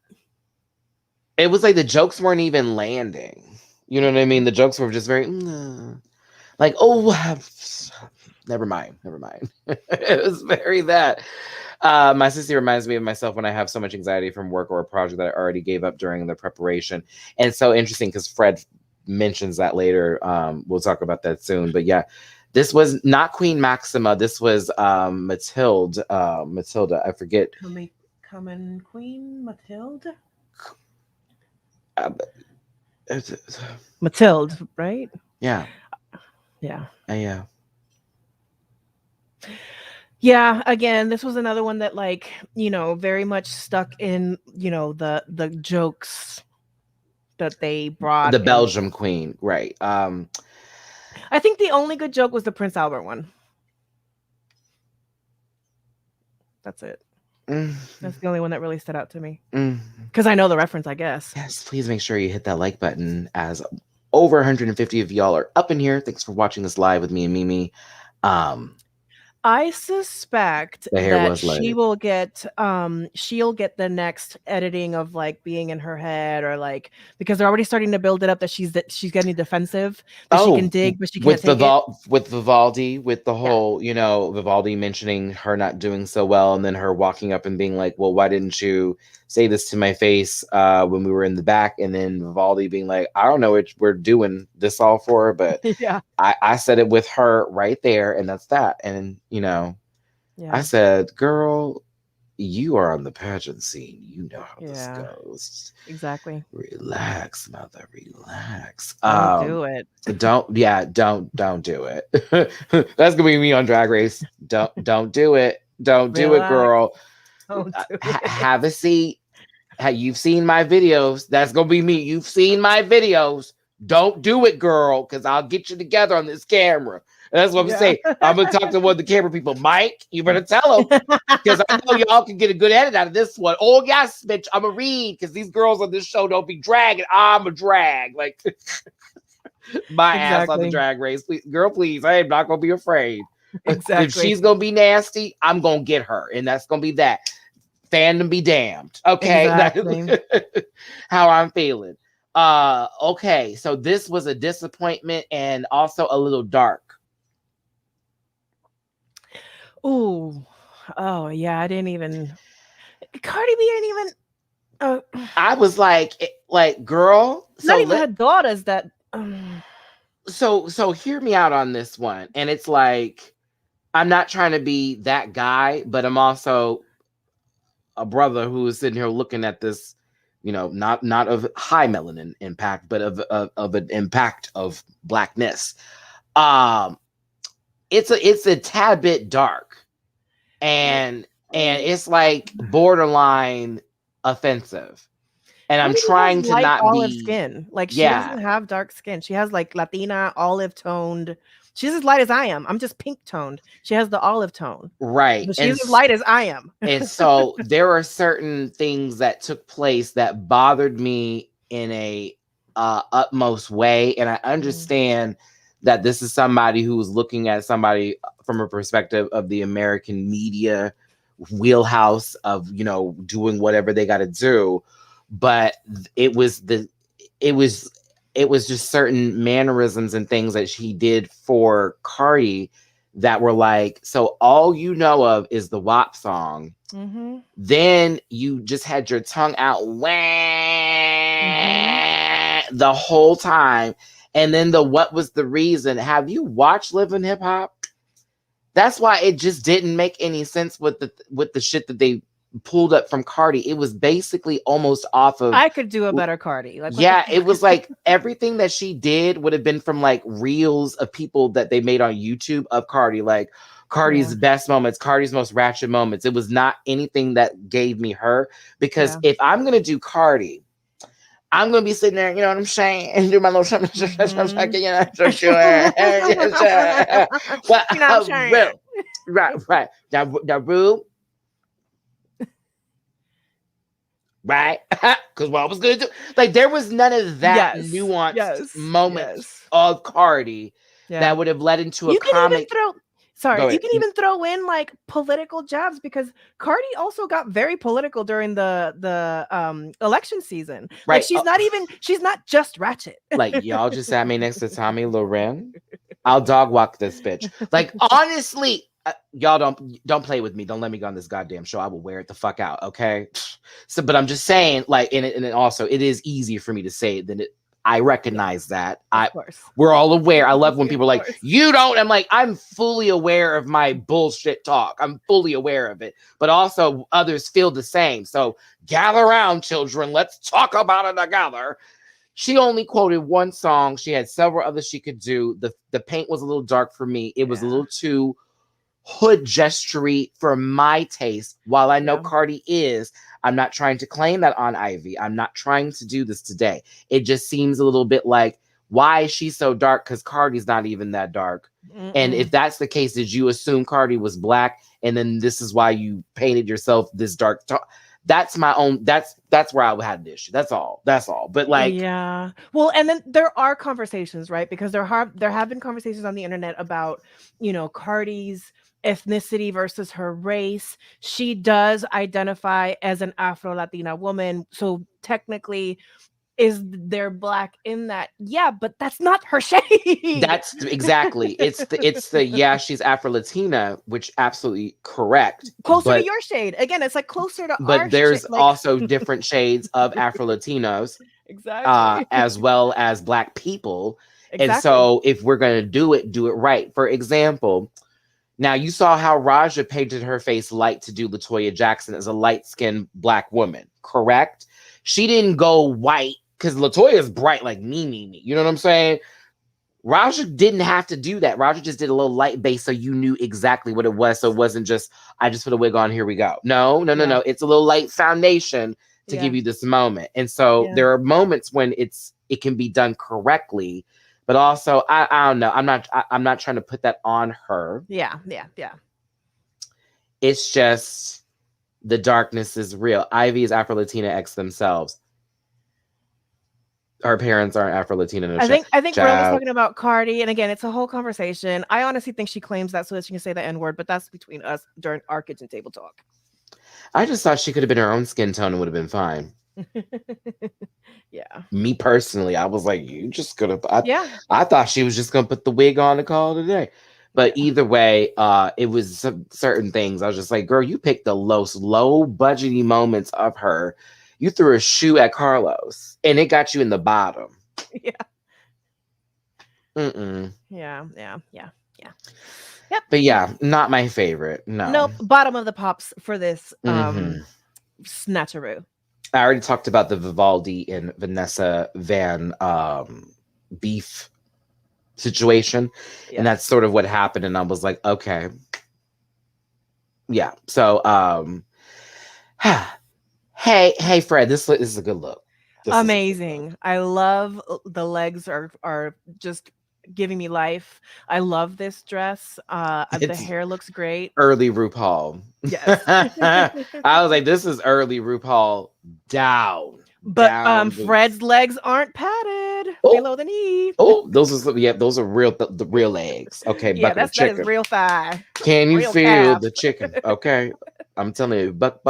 It was like the jokes weren't even landing. You know what I mean? The jokes were just very like, oh, never mind. It was very that. My sister reminds me of myself when I have so much anxiety from work or a project that I already gave up during the preparation. And it's so interesting because Fred mentions that later. We'll talk about that soon. But yeah, this was not Queen Maxima. This was Matilda. I forget. Coming Queen Matilda? Matilda, right? Yeah. Yeah. Yeah. Yeah, again, this was another one that, like, you know, very much stuck in, you know, the jokes that they brought. The Belgium Queen, right. I think the only good joke was the Prince Albert one. That's it. That's the only one that really stood out to me. Because I know the reference, I guess. Yes, please make sure you hit that like button, as over 150 of y'all are up in here. Thanks for watching this live with me and Mimi. I suspect that she'll get the next editing of like being in her head, or like, because they're already starting to build it up that she's getting defensive, that she can dig but she can't take it. With Vivaldi, with the whole, you know, Vivaldi mentioning her not doing so well, and then her walking up and being like, well, why didn't you say this to my face when we were in the back? And then Vivaldi being like, I don't know what we're doing this all for, but yeah, I said it with her right there, and that's that. And you know, I said, girl, you are on the pageant scene. You know how this goes. Exactly. Relax, mother, relax. Don't do it. Don't do it. That's gonna be me on Drag Race. Don't do it. Don't do it, girl. Don't do it. Have a seat. You've seen my videos. That's gonna be me. You've seen my videos. Don't do it, girl, because I'll get you together on this camera. And that's what I'm saying. I'm gonna talk to one of the camera people. Mike, you better tell them, because I know y'all can get a good edit out of this one. Oh yes, bitch, I'm gonna read, because these girls on this show don't be dragging. I'm a drag, like my ass on the Drag Race. Please, girl, please. I am not gonna be afraid. Exactly. If she's gonna be nasty, I'm gonna get her, and that's gonna be that. Fandom be damned. Okay, exactly. How I'm feeling. Okay, so this was a disappointment and also a little dark. Oh yeah, I didn't even. Cardi B didn't even. I was like, girl, not even her daughters. That. So hear me out on this one, and it's like, I'm not trying to be that guy, but I'm also a brother who is sitting here looking at this, you know, not of high melanin impact, but of an impact of blackness. It's a tad bit dark, and it's like borderline offensive. And I'm trying to not olive be skin. Like, she doesn't have dark skin. She has like Latina olive toned. She's as light as I am. I'm just pink toned. She has the olive tone. Right. But she's as light as I am. And so there are certain things that took place that bothered me in a utmost way. And I understand that this is somebody who is looking at somebody from a perspective of the American media wheelhouse of, you know, doing whatever they got to do. But it was just certain mannerisms and things that she did for Cardi that were like, so all you know of is the WAP song. Mm-hmm. Then you just had your tongue out the whole time. And then the what was the reason? Have you watched Living Hip Hop? That's why it just didn't make any sense with the shit that they pulled up from Cardi. It was basically almost off of. I could do a better Cardi. Like, yeah, it was like everything that she did would have been from like reels of people that they made on YouTube of Cardi, like Cardi's best moments, Cardi's most ratchet moments. It was not anything that gave me her, because if I'm gonna do Cardi, I'm gonna be sitting there, you know what I'm saying, and do my little you know, right. Now, Rue, right? Because what I was gonna do, like, there was none of that nuanced moments of Cardi that would have led into a comic. You can even throw in like political jabs, because Cardi also got very political during the election season. Right. Like she's not just ratchet. Like, y'all just sat me next to Tommy Loren. I'll dog walk this bitch. Like, honestly, y'all don't play with me. Don't let me go on this goddamn show. I will wear it the fuck out. Okay. So, but I'm just saying, like, and it also, it is easier for me to say it than it. I recognize that. We're all aware. I love when people are like, you don't. I'm like, I'm fully aware of my bullshit talk. I'm fully aware of it. But also others feel the same. So gather around, children. Let's talk about it together. She only quoted one song. She had several others she could do. The paint was a little dark for me. It was a little too hood gestury for my taste. While I know Cardi is, I'm not trying to claim that on Ivy. I'm not trying to do this today. It just seems a little bit like, why is she so dark? Because Cardi's not even that dark. And if that's the case, did you assume Cardi was black, and then this is why you painted yourself this dark? That's my own. That's where I had an issue. That's all. But like, yeah. Well, and then there are conversations, right? Because there have been conversations on the internet about, you know, Cardi's ethnicity versus her race. She does identify as an Afro-Latina woman, so technically, is there black in that? Yeah, but that's not her shade. That's exactly. It's the she's Afro-Latina, which absolutely correct. Closer to your shade. Again, it's like closer to but there's also different shades of Afro-Latinos. Exactly. As well as black people. Exactly. And so if we're gonna do it right. For example, now you saw how Raja painted her face light to do LaToya Jackson as a light-skinned black woman, correct? She didn't go white, because LaToya is bright like me. You know what I'm saying? Raja didn't have to do that. Raja just did a little light base so you knew exactly what it was. So it wasn't just, I just put a wig on, here we go. No. It's a little light foundation to give you this moment. And so there are moments when it can be done correctly, but also I don't know. I'm not trying to put that on her. Yeah. It's just the darkness is real. Ivy is Afro-Latina X themselves. Her parents aren't Afro-Latina. No, I think Ren was talking about Cardi, and again, it's a whole conversation. I honestly think she claims that so that she can say the N-word, but that's between us during our kitchen table talk. I just thought she could have been her own skin tone and would have been fine. Yeah. Me personally, I was like, you just gonna. I thought she was just gonna put the wig on to call it a day. But either way, it was some certain things. I was just like, girl, you picked the low budgety moments of her. You threw a shoe at Carlos, and it got you in the bottom. Yeah. Yeah. Yep. But yeah, not my favorite. No. Nope. Bottom of the pops for this snatcheroo. I already talked about the Vivaldi and Vanessa Van beef situation. Yeah. And that's sort of what happened. And I was like, okay. Yeah. So hey Fred, this is a good look. Amazing. I love the legs are just giving me life. I love this dress. The hair looks great. Early RuPaul. Yes. I was like, this is early RuPaul down. But Fred's legs aren't padded below the knee. Oh, those are real the real legs. Okay, yeah, that is real thigh. Can you feel the chicken? Okay, I'm telling you, buck.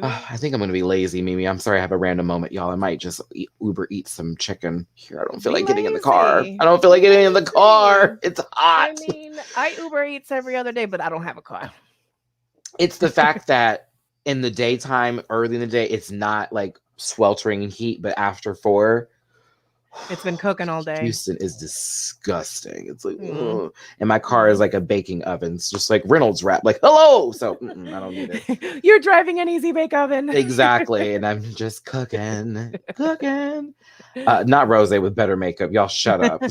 I think I'm gonna be lazy, Mimi. I'm sorry, I have a random moment, y'all. I might just Uber eat some chicken here. I don't feel like getting in the car. It's hot. I mean, I Uber Eats every other day, but I don't have a car. It's the fact that in the daytime, early in the day, it's not like sweltering heat, but after 4, It's been cooking all day. Houston is disgusting. It's like, Mm. ugh. And my car is like a baking oven. It's just like Reynolds wrap, like, hello. So I don't need it. You're driving an easy bake oven. Exactly. And I'm just cooking. Not Rose with better makeup. Y'all shut up.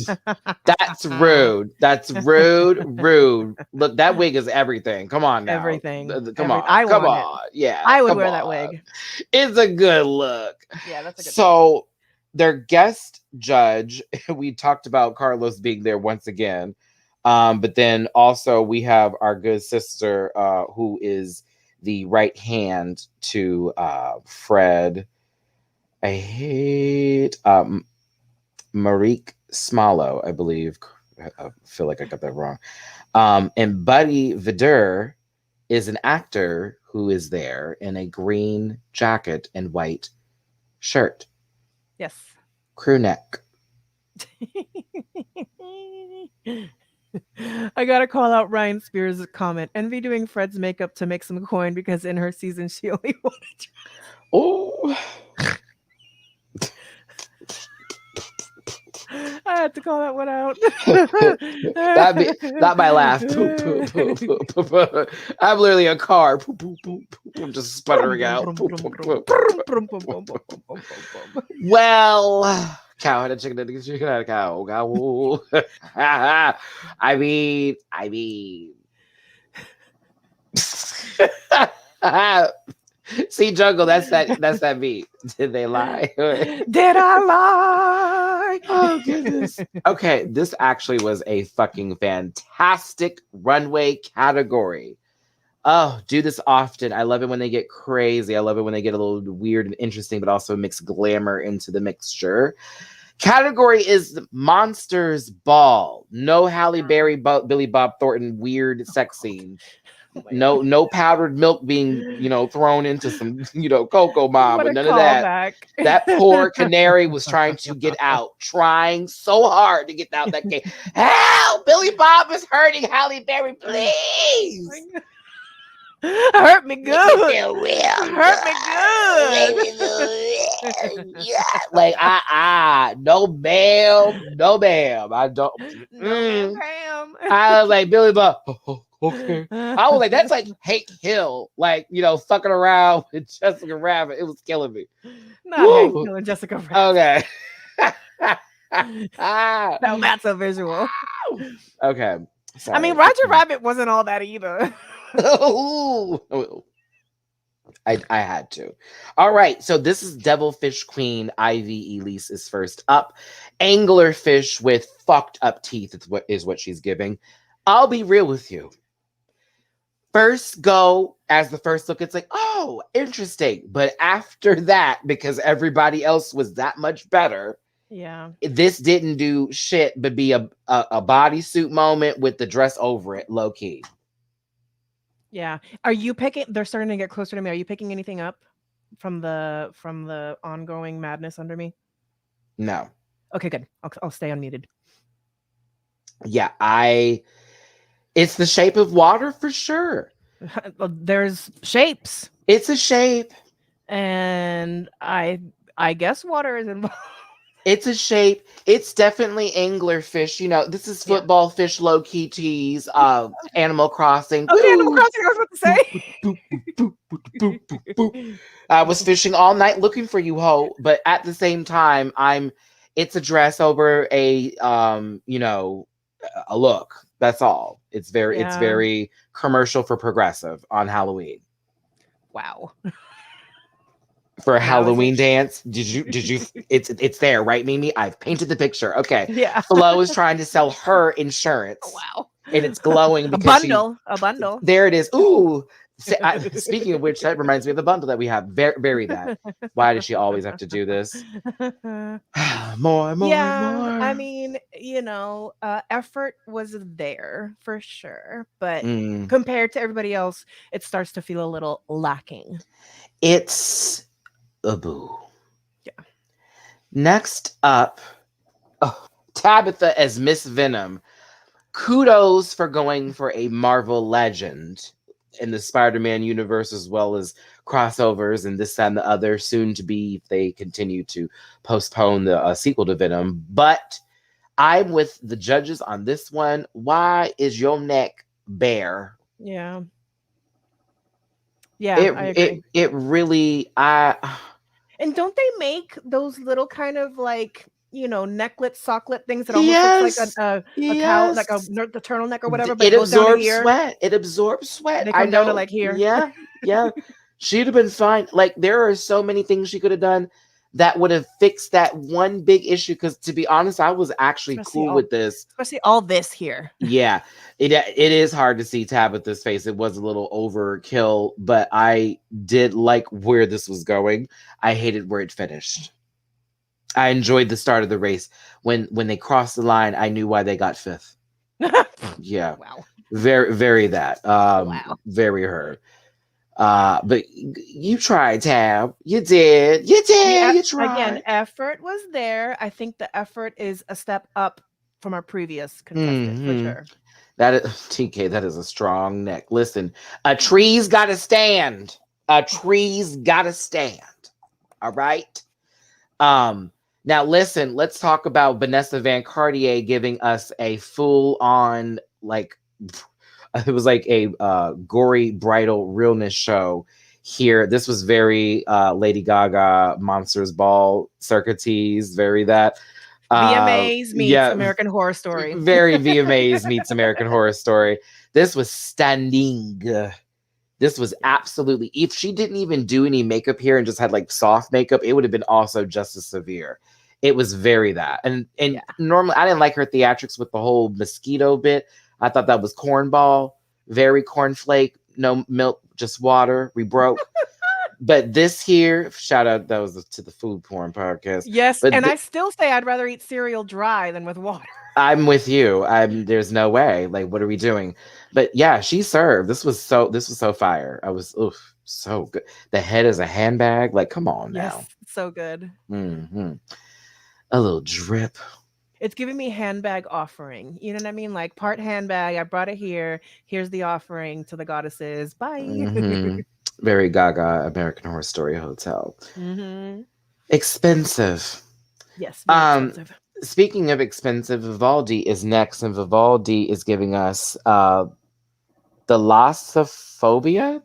That's rude. That's rude. Look, that wig is everything. Come on now. Everything. Come on. I Come want on. it. Yeah. I would come wear that on. wig. It's a good look. Yeah, that's a good So their guest judge, we talked about Carlos being there once again. But then also we have our good sister who is the right hand to Fred. I hate Marique Smalo, I believe. I feel like I got that wrong. And Buddy Vidur is an actor who is there in a green jacket and white shirt. Yes. Crew neck. I gotta call out Ryan Spears' comment. Envy doing Fred's makeup to make some coin because in her season she only wanted. Oh. I had to call that one out. Not my laugh. I'm literally a car. I'm just sputtering out. Well, cow had a chicken and a chicken had a cow. I mean. See, Jungle, that's that beat. Did they lie? Did I lie? Oh goodness. Okay, this actually was a fucking fantastic runway category. Oh, do this often. I love it when they get crazy. I love it when they get a little weird and interesting, but also mix glamour into the mixture. Category is Monsters Ball. No Halle Berry, Billy Bob Thornton weird sex scene. No powdered milk being, thrown into some, cocoa mom, but none of that. Back. That poor canary was trying to get out, trying so hard to get out that game. Help! Billy Bob is hurting Halle Berry, please. Hurt me good. Hurt me good. Yeah. Like, no ma'am. I don't. No, ma'am. I was like, Billy Bob. Okay. I was like, that's like Hank Hill, like, fucking around with Jessica Rabbit. It was killing me. Not Hank Hill and Jessica Rabbit. Okay. No, that's a visual. Okay. Sorry. I mean, Roger Rabbit wasn't all that either. I had to. All right. So this is Devilfish Queen Ivy Elise is first up. Anglerfish with fucked up teeth is what she's giving. I'll be real with you. First go as the first look, it's like, oh, interesting. But after that, because everybody else was that much better, yeah, this didn't do shit but be a bodysuit moment with the dress over it, low key. Yeah. Are you picking? They're starting to get closer to me. Are you picking anything up from the ongoing madness under me? No. Okay, good. I'll stay unmuted. Yeah, it's the shape of water for sure. There's shapes. It's a shape. And I guess water is involved. It's a shape. It's definitely anglerfish. This is football fish low key tease. Animal Crossing. Okay, Animal Crossing, I was about to say. I was fishing all night looking for you, ho. But at the same time, it's a dress over a look. That's all. It's very commercial for Progressive on Halloween. Wow. For a Halloween dance. Did you it's there, right, Mimi? I've painted the picture. Okay. Yeah. Flo is trying to sell her insurance. Oh, wow. And it's glowing because a bundle. There it is. Ooh. Speaking of which, that reminds me of the bundle that we have. Bury that. Why does she always have to do this? More. Yeah, I mean, effort was there for sure, but compared to everybody else, it starts to feel a little lacking. It's a boo. Yeah. Next up, Tabitha as Miss Venom. Kudos for going for a Marvel legend. in the Spider-Man universe, as well as crossovers and this and the other, soon to be if they continue to postpone the sequel to Venom. But I'm with the judges on this one. Why is your neck bare? Yeah. Yeah, I agree. It really And don't they make those little kind of like, necklet, socklet things that almost looks like a cow, like the turtleneck or whatever, but it goes down to absorbs here. sweat. It absorbs sweat. They come down to like here. Yeah, yeah. She'd have been fine. Like, there are so many things she could have done that would have fixed that one big issue. Because to be honest, I was actually cool with this. Especially all this here. Yeah, it is hard to see Tabitha's face. It was a little overkill, but I did like where this was going. I hated where it finished. I enjoyed the start of the race. When they crossed the line, I knew why they got fifth. Yeah. Wow. Very, very that. Wow. Very her. But you tried, Tab. You did. You tried. Again, effort was there. I think the effort is a step up from our previous contestant, for sure. That is TK, that is a strong neck. Listen, a tree's gotta stand. A tree's gotta stand. All right. Now listen, let's talk about Vanessa Van Cartier giving us a full-on, like, it was like a gory bridal realness show here. This was very Lady Gaga Monsters Ball circa tease, very that. VMAs meets American Horror Story. Very VMAs meets American Horror Story. This was stunning. This was absolutely, if she didn't even do any makeup here and just had like soft makeup, it would have been also just as severe. It was very that. And normally I didn't like her theatrics with the whole mosquito bit. I thought that was cornball, very cornflake, no milk, just water. We broke. But this here, shout out, that was to the food porn podcast. Yes, but and I still say I'd rather eat cereal dry than with water. I'm with you. There's no way. Like, what are we doing? But yeah, she served. This was so fire. I was so good. The head is a handbag. Like, come on now. Yes, so good. Mm-hmm. A little drip. It's giving me handbag offering. You know what I mean? Like, part handbag. I brought it here. Here's the offering to the goddesses. Bye. Mm-hmm. Very Gaga American Horror Story Hotel. Mm-hmm. Expensive. Yes. Expensive. Speaking of expensive, Vivaldi is next, and Vivaldi is giving us the Lassophobia.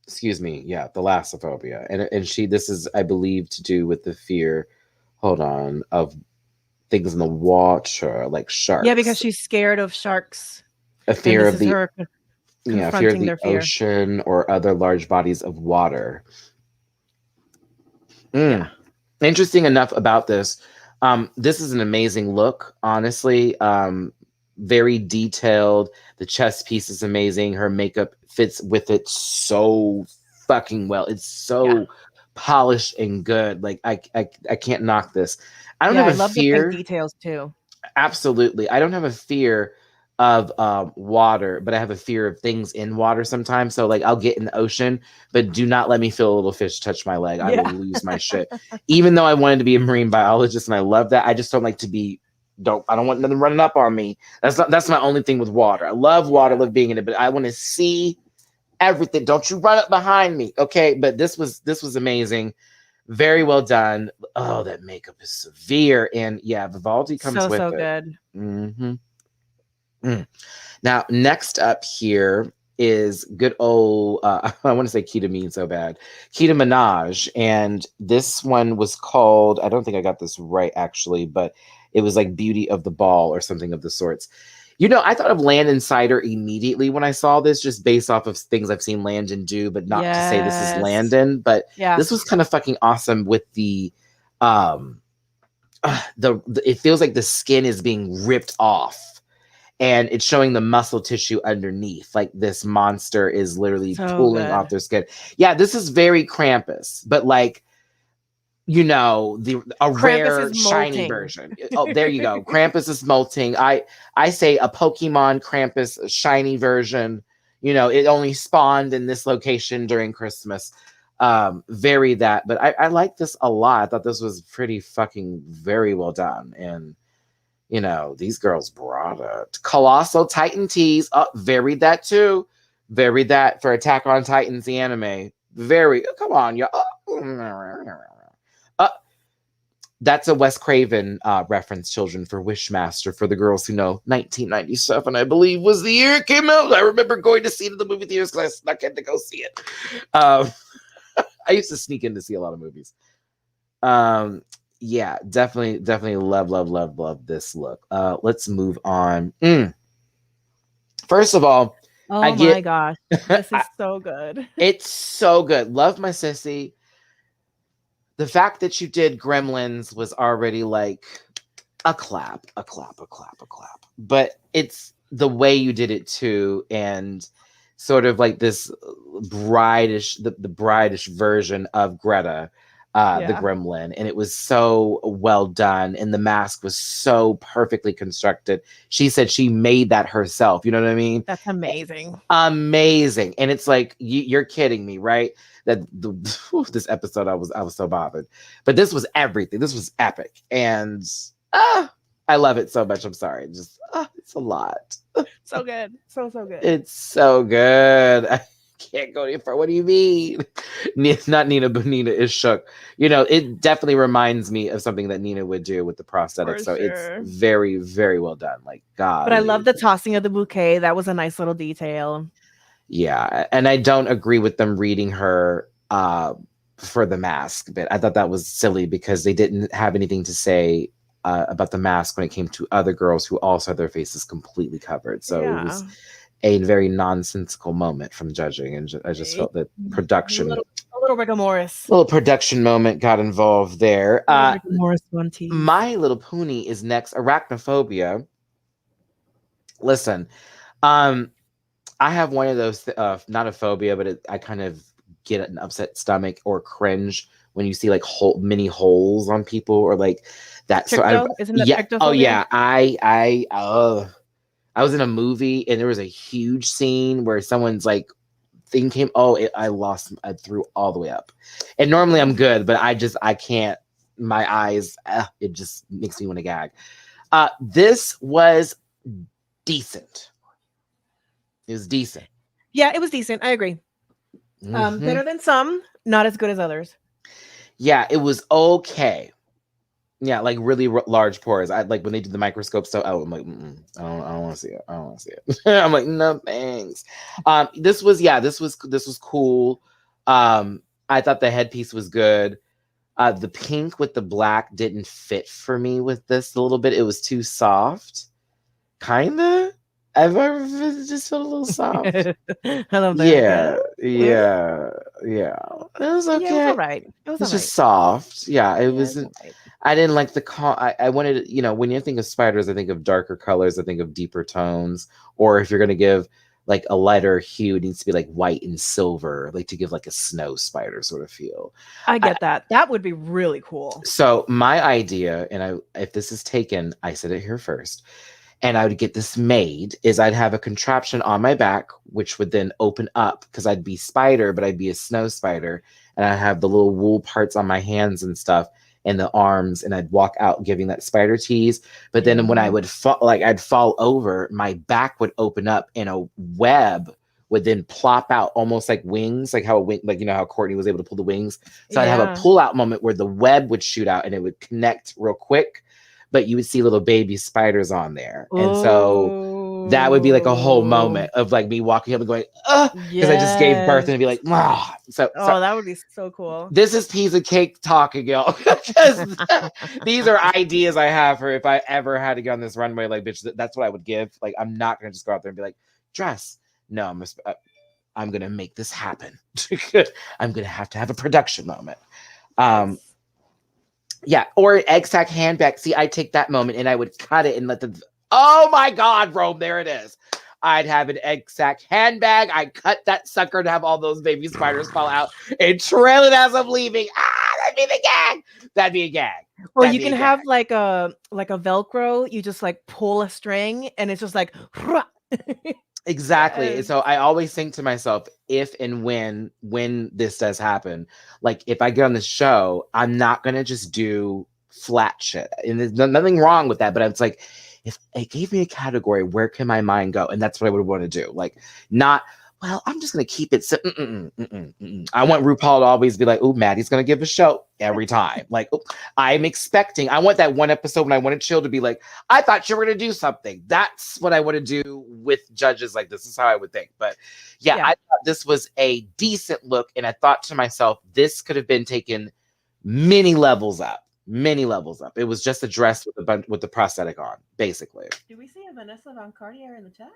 Excuse me. Yeah, the Lassophobia. And this is, I believe, to do with the fear, of things in the water, like sharks. Yeah, because she's scared of sharks. A fear of fear of the ocean or other large bodies of water. Yeah. Interesting enough about this. This is an amazing look, honestly. Very detailed. The chest piece is amazing. Her makeup fits with it so fucking well. It's so polished and good. Like, I can't knock this. I love fear. The details too. Absolutely. I don't have a fear of water, but I have a fear of things in water sometimes. So like, I'll get in the ocean, but do not let me feel a little fish touch my leg. I will lose my shit. Even though I wanted to be a marine biologist and I love that, I just don't like to be. I don't want nothing running up on me. That's my only thing with water. I love water, love being in it, but I want to see everything. Don't you run up behind me, okay? But this was amazing. Very well done. Oh, that makeup is severe, and Vivaldi comes with so it. Good. Mm-hmm. Now, next up here is good old, I want to say Keita Mean so bad, Keita Minaj. And this one was called, I don't think I got this right actually, but it was like Beauty of the Ball or something of the sorts. I thought of Landon Cider immediately when I saw this, just based off of things I've seen Landon do, but not to say this is Landon. But this was kind of fucking awesome with the it feels like the skin is being ripped off. And it's showing the muscle tissue underneath. Like, this monster is literally pulling off their skin. Yeah, this is very Krampus, but like, a rare shiny version. Oh, there you go. Krampus is molting. I say a Pokemon Krampus shiny version. It only spawned in this location during Christmas. Very that. But I like this a lot. I thought this was pretty fucking very well done. And You know, these girls brought it. Colossal Titan tease. Oh, varied that too. Varied that for Attack on Titans, the anime. Very, come on, y'all. That's a Wes Craven reference, children, for Wishmaster, for the girls who know. 1997, I believe, was the year it came out. I remember going to see it in the movie theaters because I snuck in to go see it. I used to sneak in to see a lot of movies. Yeah, definitely love this look. Let's move on. First of all, oh my gosh, this is so good. It's so good. Love my sissy. The fact that you did Gremlins was already like a clap. But it's the way you did it too, and sort of like this bride-ish, the bride-ish version of Greta, the gremlin. And it was so well done. And the mask was so perfectly constructed. She said she made that herself. You know what I mean? That's amazing. Amazing. And it's like, you're kidding me, right? That this episode, I was so bothered. But this was everything. This was epic. And I love it so much. I'm sorry. Just, it's a lot. So good. So good. It's so good. I can't go any further. What do you mean? Not Nina, but Nina is shook. You know, it definitely reminds me of something that Nina would do with the prosthetics. So it's very, very well done. Like, God. But I love the tossing of the bouquet. That was a nice little detail. Yeah. And I don't agree with them reading her for the mask, but I thought that was silly because they didn't have anything to say about the mask when it came to other girls who also had their faces completely covered. So it was a very nonsensical moment from judging, and I just felt that production, a little rigor mortis, little production moment got involved there. Morris one team. My Little Pony is next. Arachnophobia. Listen, I have one of those, not a phobia, but I kind of get an upset stomach or cringe when you see like mini holes on people or like that. Isn't that yeah. Oh yeah. I was in a movie and there was a huge scene where someone's like thing came. I threw all the way up. And normally I'm good, but I can't. My eyes. It just makes me want to gag. This was decent. It was decent. Yeah, it was decent. I agree. Better than some, not as good as others. Yeah, it was okay. Yeah, like really large pores. I like when they did the microscope stuff. I'm like, I don't want to see it. I don't want to see it. I'm like, no thanks. This was cool. I thought the headpiece was good. The pink with the black didn't fit for me with this a little bit. It was too soft, kinda. I've ever just felt a little soft. I love that. Yeah. It was okay. Yeah, it was all right. It was just soft. Yeah, it wasn't. Right. I didn't like the. I wanted, when you think of spiders, I think of darker colors. I think of deeper tones. Or if you're gonna give like a lighter hue, it needs to be like white and silver, like to give like a snow spider sort of feel. I get that. That would be really cool. So my idea, and if this is taken, I said it here first. And I would get this made, is I'd have a contraption on my back, which would then open up because I'd be spider, but I'd be a snow spider. And I'd have the little wool parts on my hands and stuff and the arms. And I'd walk out giving that spider tease. But then when I would I'd fall over, my back would open up and a web would then plop out almost like wings, like how a wing, like, how Courtney was able to pull the wings. So I'd have a pull out moment where the web would shoot out and it would connect real quick. But you would see little baby spiders on there. And so that would be like a whole moment of like me walking up and going, because I just gave birth and it'd be like, So that would be so cool. This is piece of cake talking, y'all. These are ideas I have for if I ever had to go on this runway, like, bitch, that's what I would give. Like, I'm not going to just go out there and be like, dress. No, I'm going to make this happen. I'm going to have a production moment. Yeah, or an egg sack handbag. See, I take that moment and I would cut it and let the. Oh my God, Rome, there it is. I'd have an egg sack handbag. I'd cut that sucker to have all those baby spiders fall out and trail it as I'm leaving. That'd be the gag. That'd be a gag. Or you can have like a Velcro. You just like pull a string and it's just like. Exactly. Yes. So I always think to myself, if and when this does happen, like if I get on the show, I'm not going to just do flat shit. And there's nothing wrong with that, but it's like, if it gave me a category, where can my mind go? And that's what I would want to do. Like, not, well, I'm just going to keep it. I want RuPaul to always be like, oh, Maddie's going to give a show every time. Like, I'm expecting, I want that one episode when I wanted Chill to be like, I thought you were going to do something. That's what I want to do with judges like this. Is how I would think. But yeah, I thought this was a decent look. And I thought to myself, this could have been taken many levels up. It was just a dress with the prosthetic on, basically. Did we see a Vanessa Van Cartier in the chat?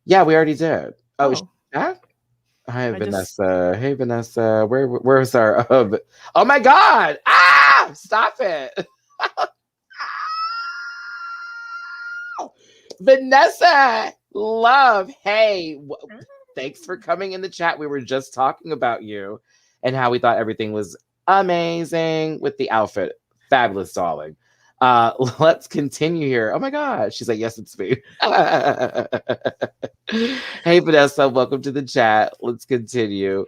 Yeah, we already did. Oh, is she back? Hi, Vanessa. Hey, Vanessa. Where's our? Oh my God! Ah! Stop it, Vanessa. Love. Hey, thanks for coming in the chat. We were just talking about you and how we thought everything was amazing with the outfit. Fabulous, darling. Let's continue here. Oh my God. She's like, yes, it's me. Hey, Vanessa, welcome to the chat. Let's continue.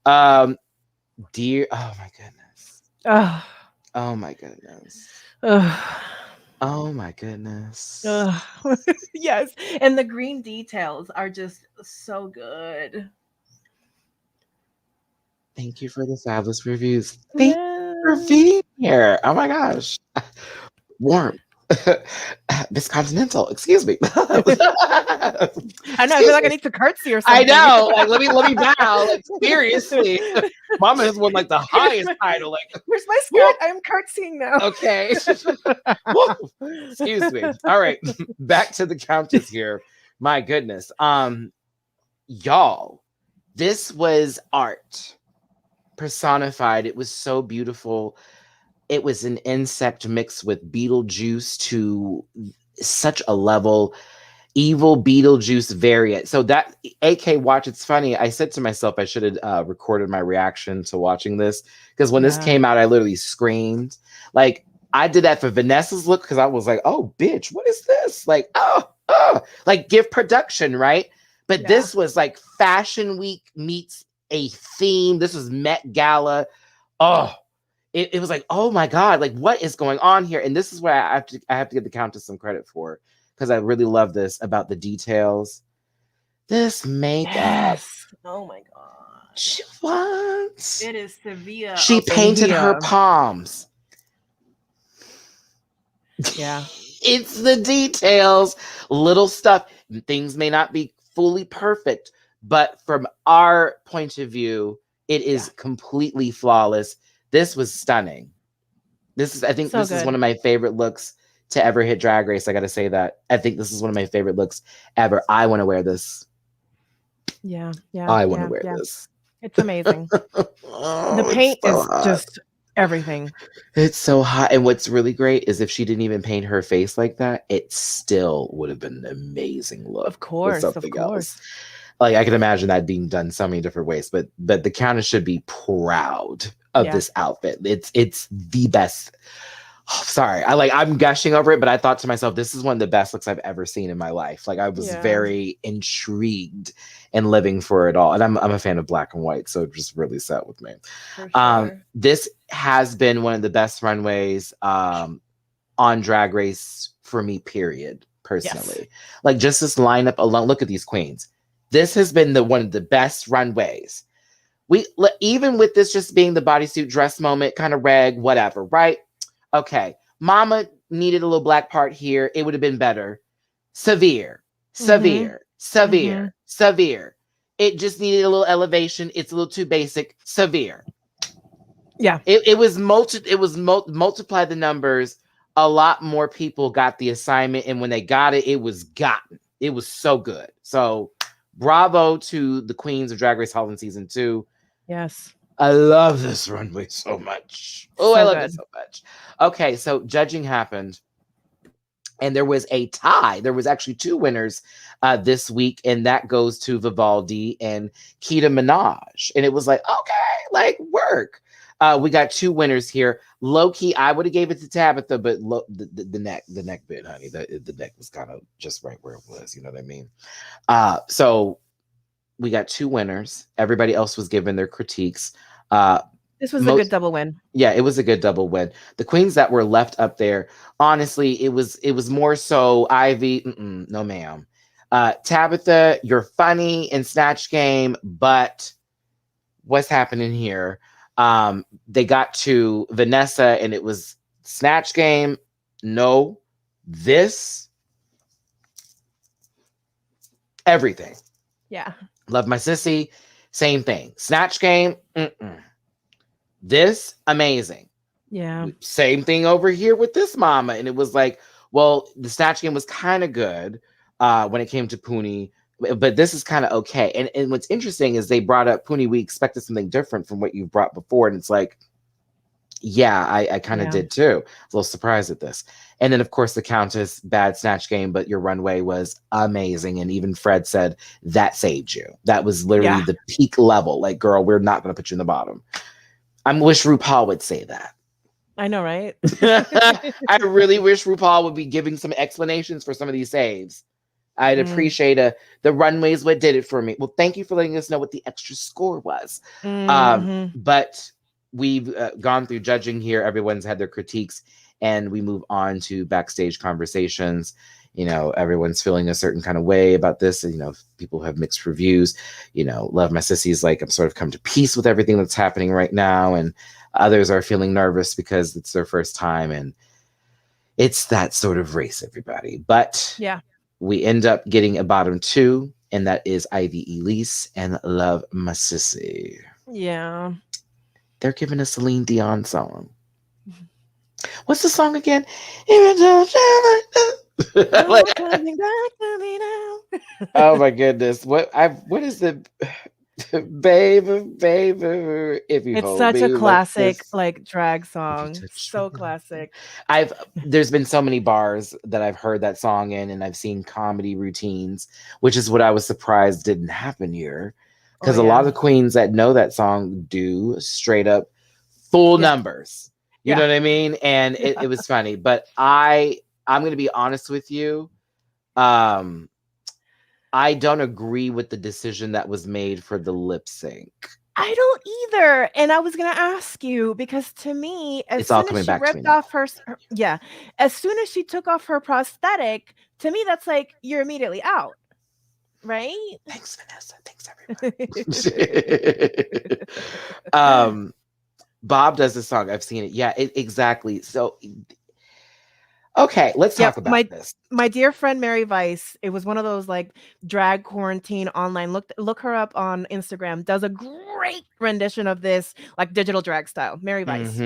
Dear, oh my goodness. Oh my goodness. Oh my goodness. Yes. And the green details are just so good. Thank you for the fabulous reviews. Thank you for being here. Oh my gosh. Warm. Miss Continental, excuse me. I know. I feel like I need to curtsy or something. I know. Like, let me bow. Like, seriously. Mama has won like the highest title. Like, where's my skirt? I'm curtsying now. Okay. Excuse me. All right. Back to the Countess here. My goodness. Y'all, this was art personified. It was so beautiful. It was an insect mixed with Beetlejuice to such a level. Evil Beetlejuice variant. So that AK watch, it's funny. I said to myself, I should have recorded my reaction to watching this, because when this came out, I literally screamed. Like, I did that for Vanessa's look because I was like, oh, bitch, what is this? Like, like give production, right? But this was like Fashion Week meets a theme. This was Met Gala. Oh, it was like, oh my God, like what is going on here? And this is where I have to give the Countess some credit for, because I really love this about the details. This makeup. Yes. Oh my God. What? It is Sevilla. She painted her palms. Yeah. It's the details, little stuff. Things may not be fully perfect, but from our point of view, it is completely flawless. This was stunning. I think this is one of my favorite looks to ever hit Drag Race. I got to say that. I think this is one of my favorite looks ever. I want to wear this. Yeah. I want to wear this. It's amazing. The paint is just everything. It's so hot. And what's really great is if she didn't even paint her face like that, it still would have been an amazing look. Of course. Else. Like, I can imagine that being done so many different ways, but the Countess should be proud of this outfit. It's the best. Oh, sorry, I'm gushing over it, but I thought to myself, this is one of the best looks I've ever seen in my life. Like, I was very intrigued and living for it all. And I'm a fan of black and white, so it just really sat with me. For sure. This has been one of the best runways on Drag Race for me, period, personally. Yes. Like, just this lineup alone, look at these queens. This has been one of the best runways. Even with this just being the bodysuit dress moment, kind of reg, whatever, right? Okay, Mama needed a little black part here. It would have been better. Severe. It just needed a little elevation. It's a little too basic. Severe. Yeah. It was multiply the numbers. A lot more people got the assignment, and when they got it, it was gotten. It was so good. So bravo to the queens of Drag Race Holland season 2. Yes. I love this runway so much. Oh, I love it so much. Okay, so judging happened, and there was a tie. There was actually 2 winners this week, and that goes to Vivaldi and Keita Minaj. And it was like, okay, like work. We got 2 winners here. Low key, I would have gave it to Tabitha, but the neck bit, honey. The neck was kind of just right where it was. You know what I mean? So we got 2 winners. Everybody else was given their critiques. This was a good double win. Yeah, it was a good double win. The queens that were left up there, honestly, it was more so Ivy. No, ma'am. Tabitha, you're funny in Snatch Game, but what's happening here? They got to Vanessa, and it was Snatch Game. No, this, everything. Yeah. Love My Sissy, same thing. Snatch Game. This, amazing. Yeah. Same thing over here with this mama. And it was like, well, the Snatch Game was kind of good when it came to Poonie, but this is kind of okay. And what's interesting is they brought up Poonie. We expected something different from what you've brought before. And it's like, yeah, I kind of did too. A little surprised at this. And then, of course, the Countess, bad Snatch Game, but your runway was amazing. And even Fred said that saved you. That was literally the peak level. Like, girl, we're not going to put you in the bottom. I wish RuPaul would say that. I know, right? I really wish RuPaul would be giving some explanations for some of these saves. I'd appreciate the runways what did it for me. Well, thank you for letting us know what the extra score was. But we've gone through judging here. Everyone's had their critiques, and we move on to backstage conversations. You know, everyone's feeling a certain kind of way about this. You know, people have mixed reviews. You know, Love My Sissy's like, I'm sort of come to peace with everything that's happening right now. And others are feeling nervous because it's their first time. And it's that sort of race, everybody. But yeah, we end up getting a bottom two, and that is Ivy Elise and Love My Sissy. Yeah. They're giving a Celine Dion song. What's the song again? Like, coming back to me now. oh my goodness. What is the baby, if you it's hold such me a classic like drag song. So classic. There's been so many bars that I've heard that song in, and I've seen comedy routines, which is what I was surprised didn't happen here. Because a lot of queens that know that song do straight up full numbers. You know what I mean? And it was funny. But I'm going to be honest with you. I don't agree with the decision that was made for the lip sync. I don't either. And I was going to ask you, because to me, as soon as she ripped off her, as soon as she took off her prosthetic, to me, that's like, you're immediately out. Right? Thanks, Vanessa. Thanks, everybody. Bob does this song. I've seen it. Yeah, exactly. So, okay, let's talk about this. My dear friend Mary Vice, it was one of those like drag quarantine online. Look her up on Instagram. Does a great rendition of this, like digital drag style. Mary Vice.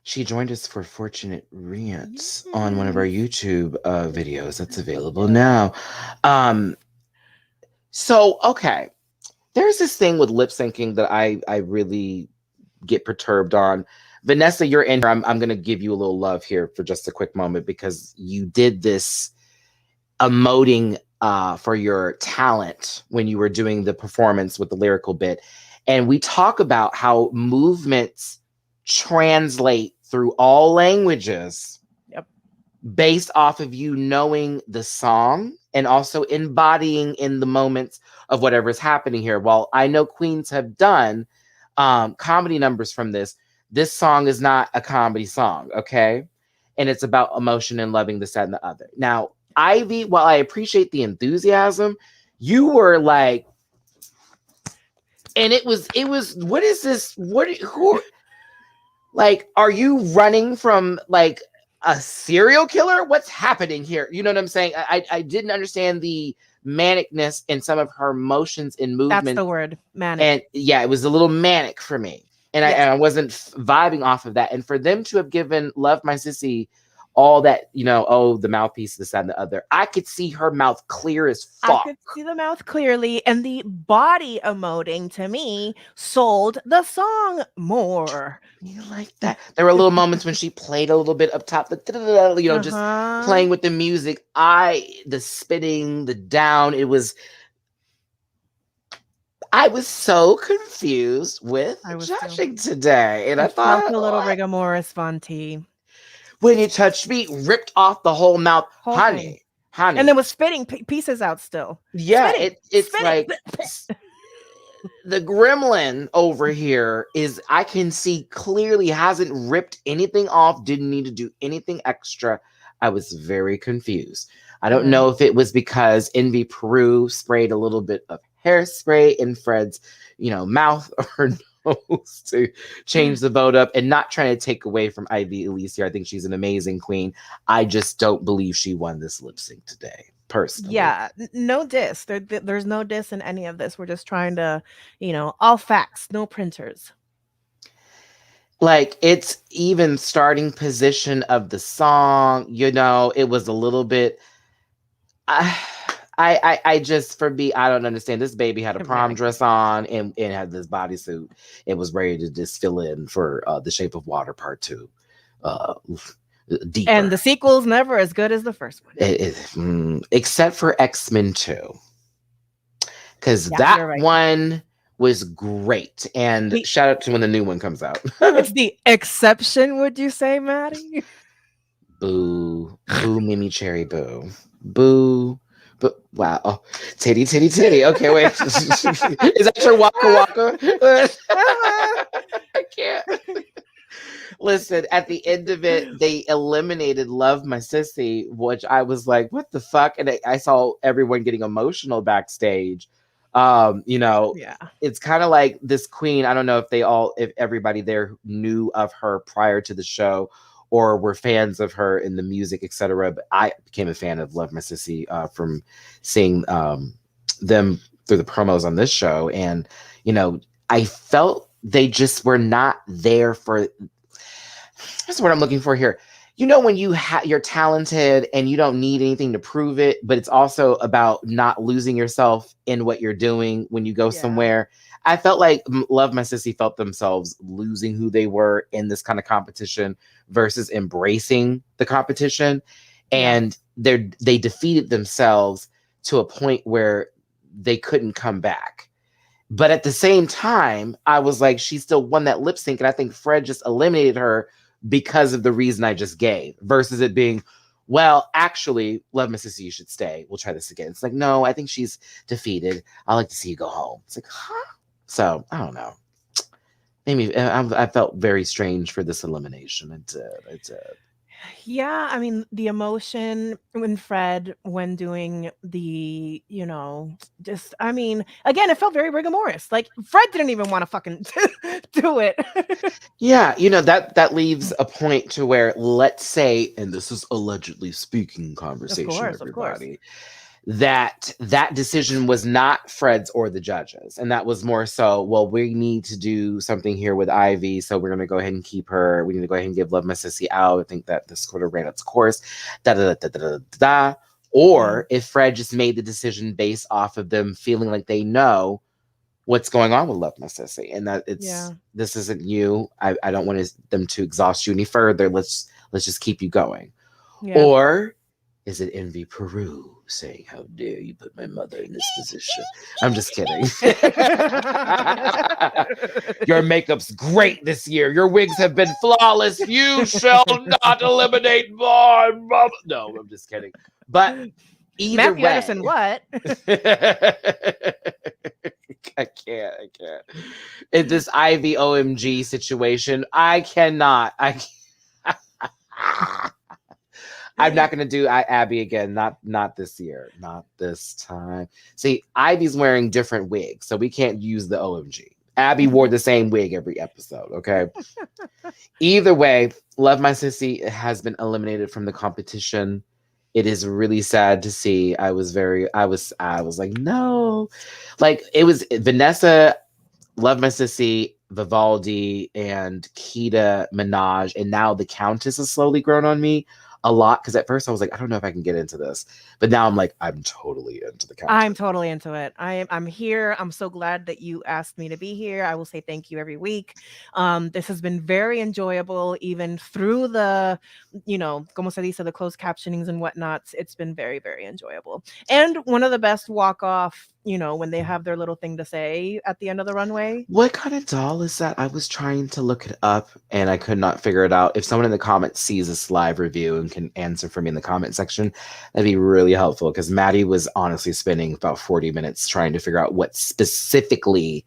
She joined us for Fortunate Rants on one of our YouTube videos. That's available now. So, okay, there's this thing with lip syncing that I really get perturbed on. Vanessa, you're in here. I'm going to give you a little love here for just a quick moment, because you did this emoting for your talent when you were doing the performance with the lyrical bit. And we talk about how movements translate through all languages based off of you knowing the song and also embodying in the moments of whatever's happening here. While I know queens have done comedy numbers from this song is not a comedy song, okay? And it's about emotion and loving this, that, and the other. Now, Ivy, while I appreciate the enthusiasm, you were like, and it was, what is this? Who, like, are you running from like a serial killer? What's happening here? You know what I'm saying? I didn't understand the manicness in some of her motions and movements. That's the word, manic. And yeah, it was a little manic for me. And I wasn't vibing off of that. And for them to have given Love My Sissy all that, you know, oh, the mouthpiece, this, that, and the other. I could see her mouth clear as fuck. I could see the mouth clearly, and the body emoting to me sold the song more. You like that? There were little moments when she played a little bit up top, you know, just playing with the music. The spitting, the down, I was so confused with judging today. And I thought felt a little rigor Fonte. When you touched me, ripped off the whole mouth. Honey. And it was spitting pieces out still. Yeah, spitting, it's spitting. like The gremlin over here I can see clearly hasn't ripped anything off, didn't need to do anything extra. I was very confused. I don't know if it was because Ep.3 sprayed a little bit of hairspray in Fred's, mouth or nose to change the vote up, and not trying to take away from Ivy Elise here. I think she's an amazing queen. I just don't believe she won this lip sync today. Personally. Yeah, no diss. There's no diss in any of this. We're just trying to, all facts, no printers. Like, it's even starting position of the song, it was a little bit. I just, for me, I don't understand. This baby had a prom dress on and had this bodysuit. It was ready to just fill in for The Shape of Water Part 2. Deeper. And the sequel's never as good as the first one. Except for X-Men 2. Because that one was great. And shout out to when the new one comes out. It's the exception, would you say, Matty? Boo. Boo, Mimi Cherry, boo. Boo. But wow. Oh, titty. Okay, wait. Is that your waka? I can't. Listen, at the end of it, they eliminated Love My Sissy, which I was like, what the fuck? And I saw everyone getting emotional backstage. It's kind of like this queen. I don't know if everybody there knew of her prior to the show or were fans of her in the music, etc. But I became a fan of Love My Sissy from seeing them through the promos on this show. And, I felt they just were not there for... That's what I'm looking for here. When you're talented and you don't need anything to prove it, but it's also about not losing yourself in what you're doing when you go somewhere. I felt like Love My Sissy felt themselves losing who they were in this kind of competition versus embracing the competition. And they defeated themselves to a point where they couldn't come back. But at the same time, I was like, she still won that lip sync. And I think Fred just eliminated her because of the reason I just gave, versus it being, well, actually, Love My Sissy, you should stay. We'll try this again. It's like, no, I think she's defeated. I'd like to see you go home. It's like, huh? So, I don't know. Maybe I felt very strange for this elimination. It did. Yeah, I mean, the emotion when doing the, again, it felt very rigor mortis. Like, Fred didn't even want to fucking do it. Yeah, that leaves a point to where, let's say, and this is allegedly speaking conversation, everybody, that decision was not Fred's or the judges. And that was more so, well, we need to do something here with Ivy, so we're going to go ahead and keep her. We need to go ahead and give Love My Sissy out. I think that this quarter ran its course. Or if Fred just made the decision based off of them feeling like they know what's going on with Love My Sissy, and that this isn't you. I don't want them to exhaust you any further. Let's just keep you going. Yeah. Or is it Envy Peru saying, how dare you put my mother in this position? I'm just kidding. Your makeup's great this year. Your wigs have been flawless. You shall not eliminate my mother. No, I'm just kidding. But either Matthew way. Anderson, what? I can't. In this Ivy OMG situation, I cannot. I'm not going to do Abby again. Not this year. Not this time. See, Ivy's wearing different wigs, so we can't use the OMG. Abby wore the same wig every episode, okay? Either way, Love My Sissy has been eliminated from the competition. It is really sad to see. I was like, no. Like, it was Vanessa, Love My Sissy, Vivaldi, and Keita Minaj, and now the Countess has slowly grown on me a lot, because at first I was like, I don't know if I can get into this, but now I'm like, I'm totally into the Countess. I'm totally into it. I'm here. I'm so glad that you asked me to be here. I will say thank you every week. This has been very enjoyable, even through the, como se dice, the closed captionings and whatnot. It's been very, very enjoyable, and one of the best walk-off when they have their little thing to say at the end of the runway. What kind of doll is that? I was trying to look it up and I could not figure it out. If someone in the comments sees this live review and can answer for me in the comment section, that'd be really helpful, because Matty was honestly spending about 40 minutes trying to figure out what specifically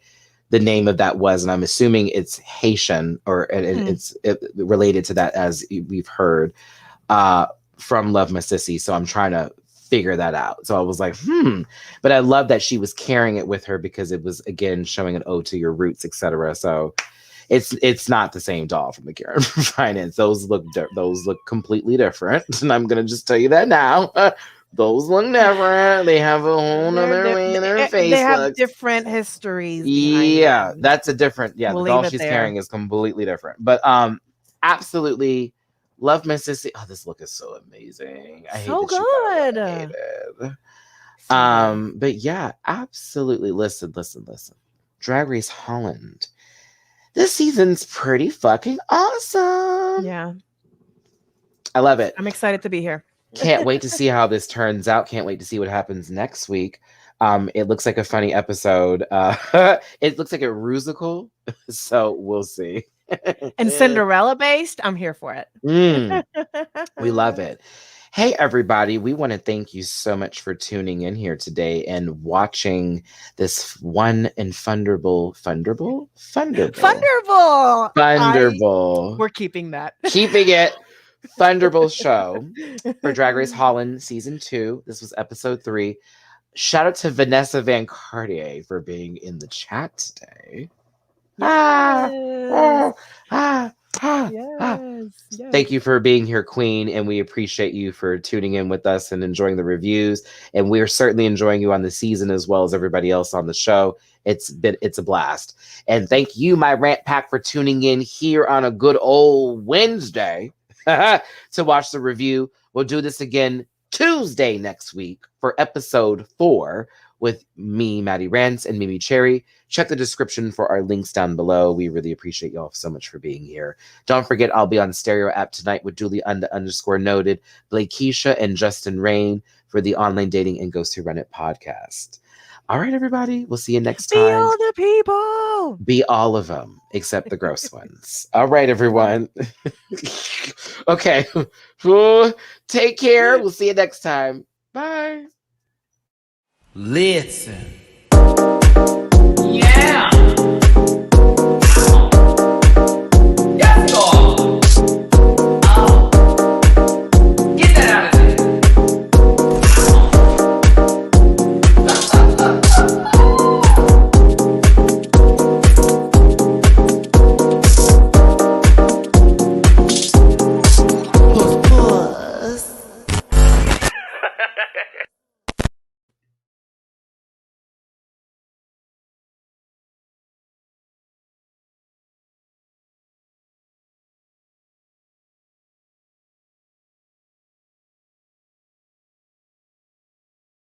the name of that was. And I'm assuming it's Haitian, or it's related to that, as we've heard from Love My Sissy. So I'm trying to figure that out. So I was like, but I love that she was carrying it with her, because it was, again, showing an ode to your roots, etc. So it's not the same doll from the Karen Finance. Those look completely different, and I'm gonna just tell you that now. Those look different. They have a whole nother way their face They have looks. different histories. Yeah, that's a different. Yeah, We'll the doll leave it she's there. carrying is completely different. But absolutely love Miss Sissy. Oh, this look is so amazing. I hate So that she got good. eliminated. So But yeah, absolutely. Listen. Drag Race Holland. This season's pretty fucking awesome. yeah, I love it. I'm excited to be here. Can't wait to see how this turns out. Can't wait to see what happens next week. It looks like a funny episode. It looks like a rusical, so we'll see. And Cinderella based, I'm here for it. We love it. Hey, everybody. We want to thank you so much for tuning in here today and watching this one and Funderable. We're keeping that. Keeping it. Thunderbolt show for Drag Race Holland Season 2. This was Episode 3. Shout out to Vanessa Van Cartier for being in the chat today. Yes. Thank you for being here, Queen, and we appreciate you for tuning in with us and enjoying the reviews. And we're certainly enjoying you on the season as well as everybody else on the show. It's a blast. And thank you, my rant pack, for tuning in here on a good old Wednesday to watch the review. We'll do this again Tuesday next week for Episode 4 with me, Matty Rants, and Mimi Cherry. Check the description for our links down below. We really appreciate y'all so much for being here. Don't forget, I'll be on Stereo App tonight with Julie _noted, Blakeisha, and Justin Rain for the Online Dating and Ghost Who Run It podcast. All right, everybody. We'll see you next time. Be all the people. Be all of them, except the gross ones. All right, everyone. Okay. Take care. We'll see you next time. Bye. Listen.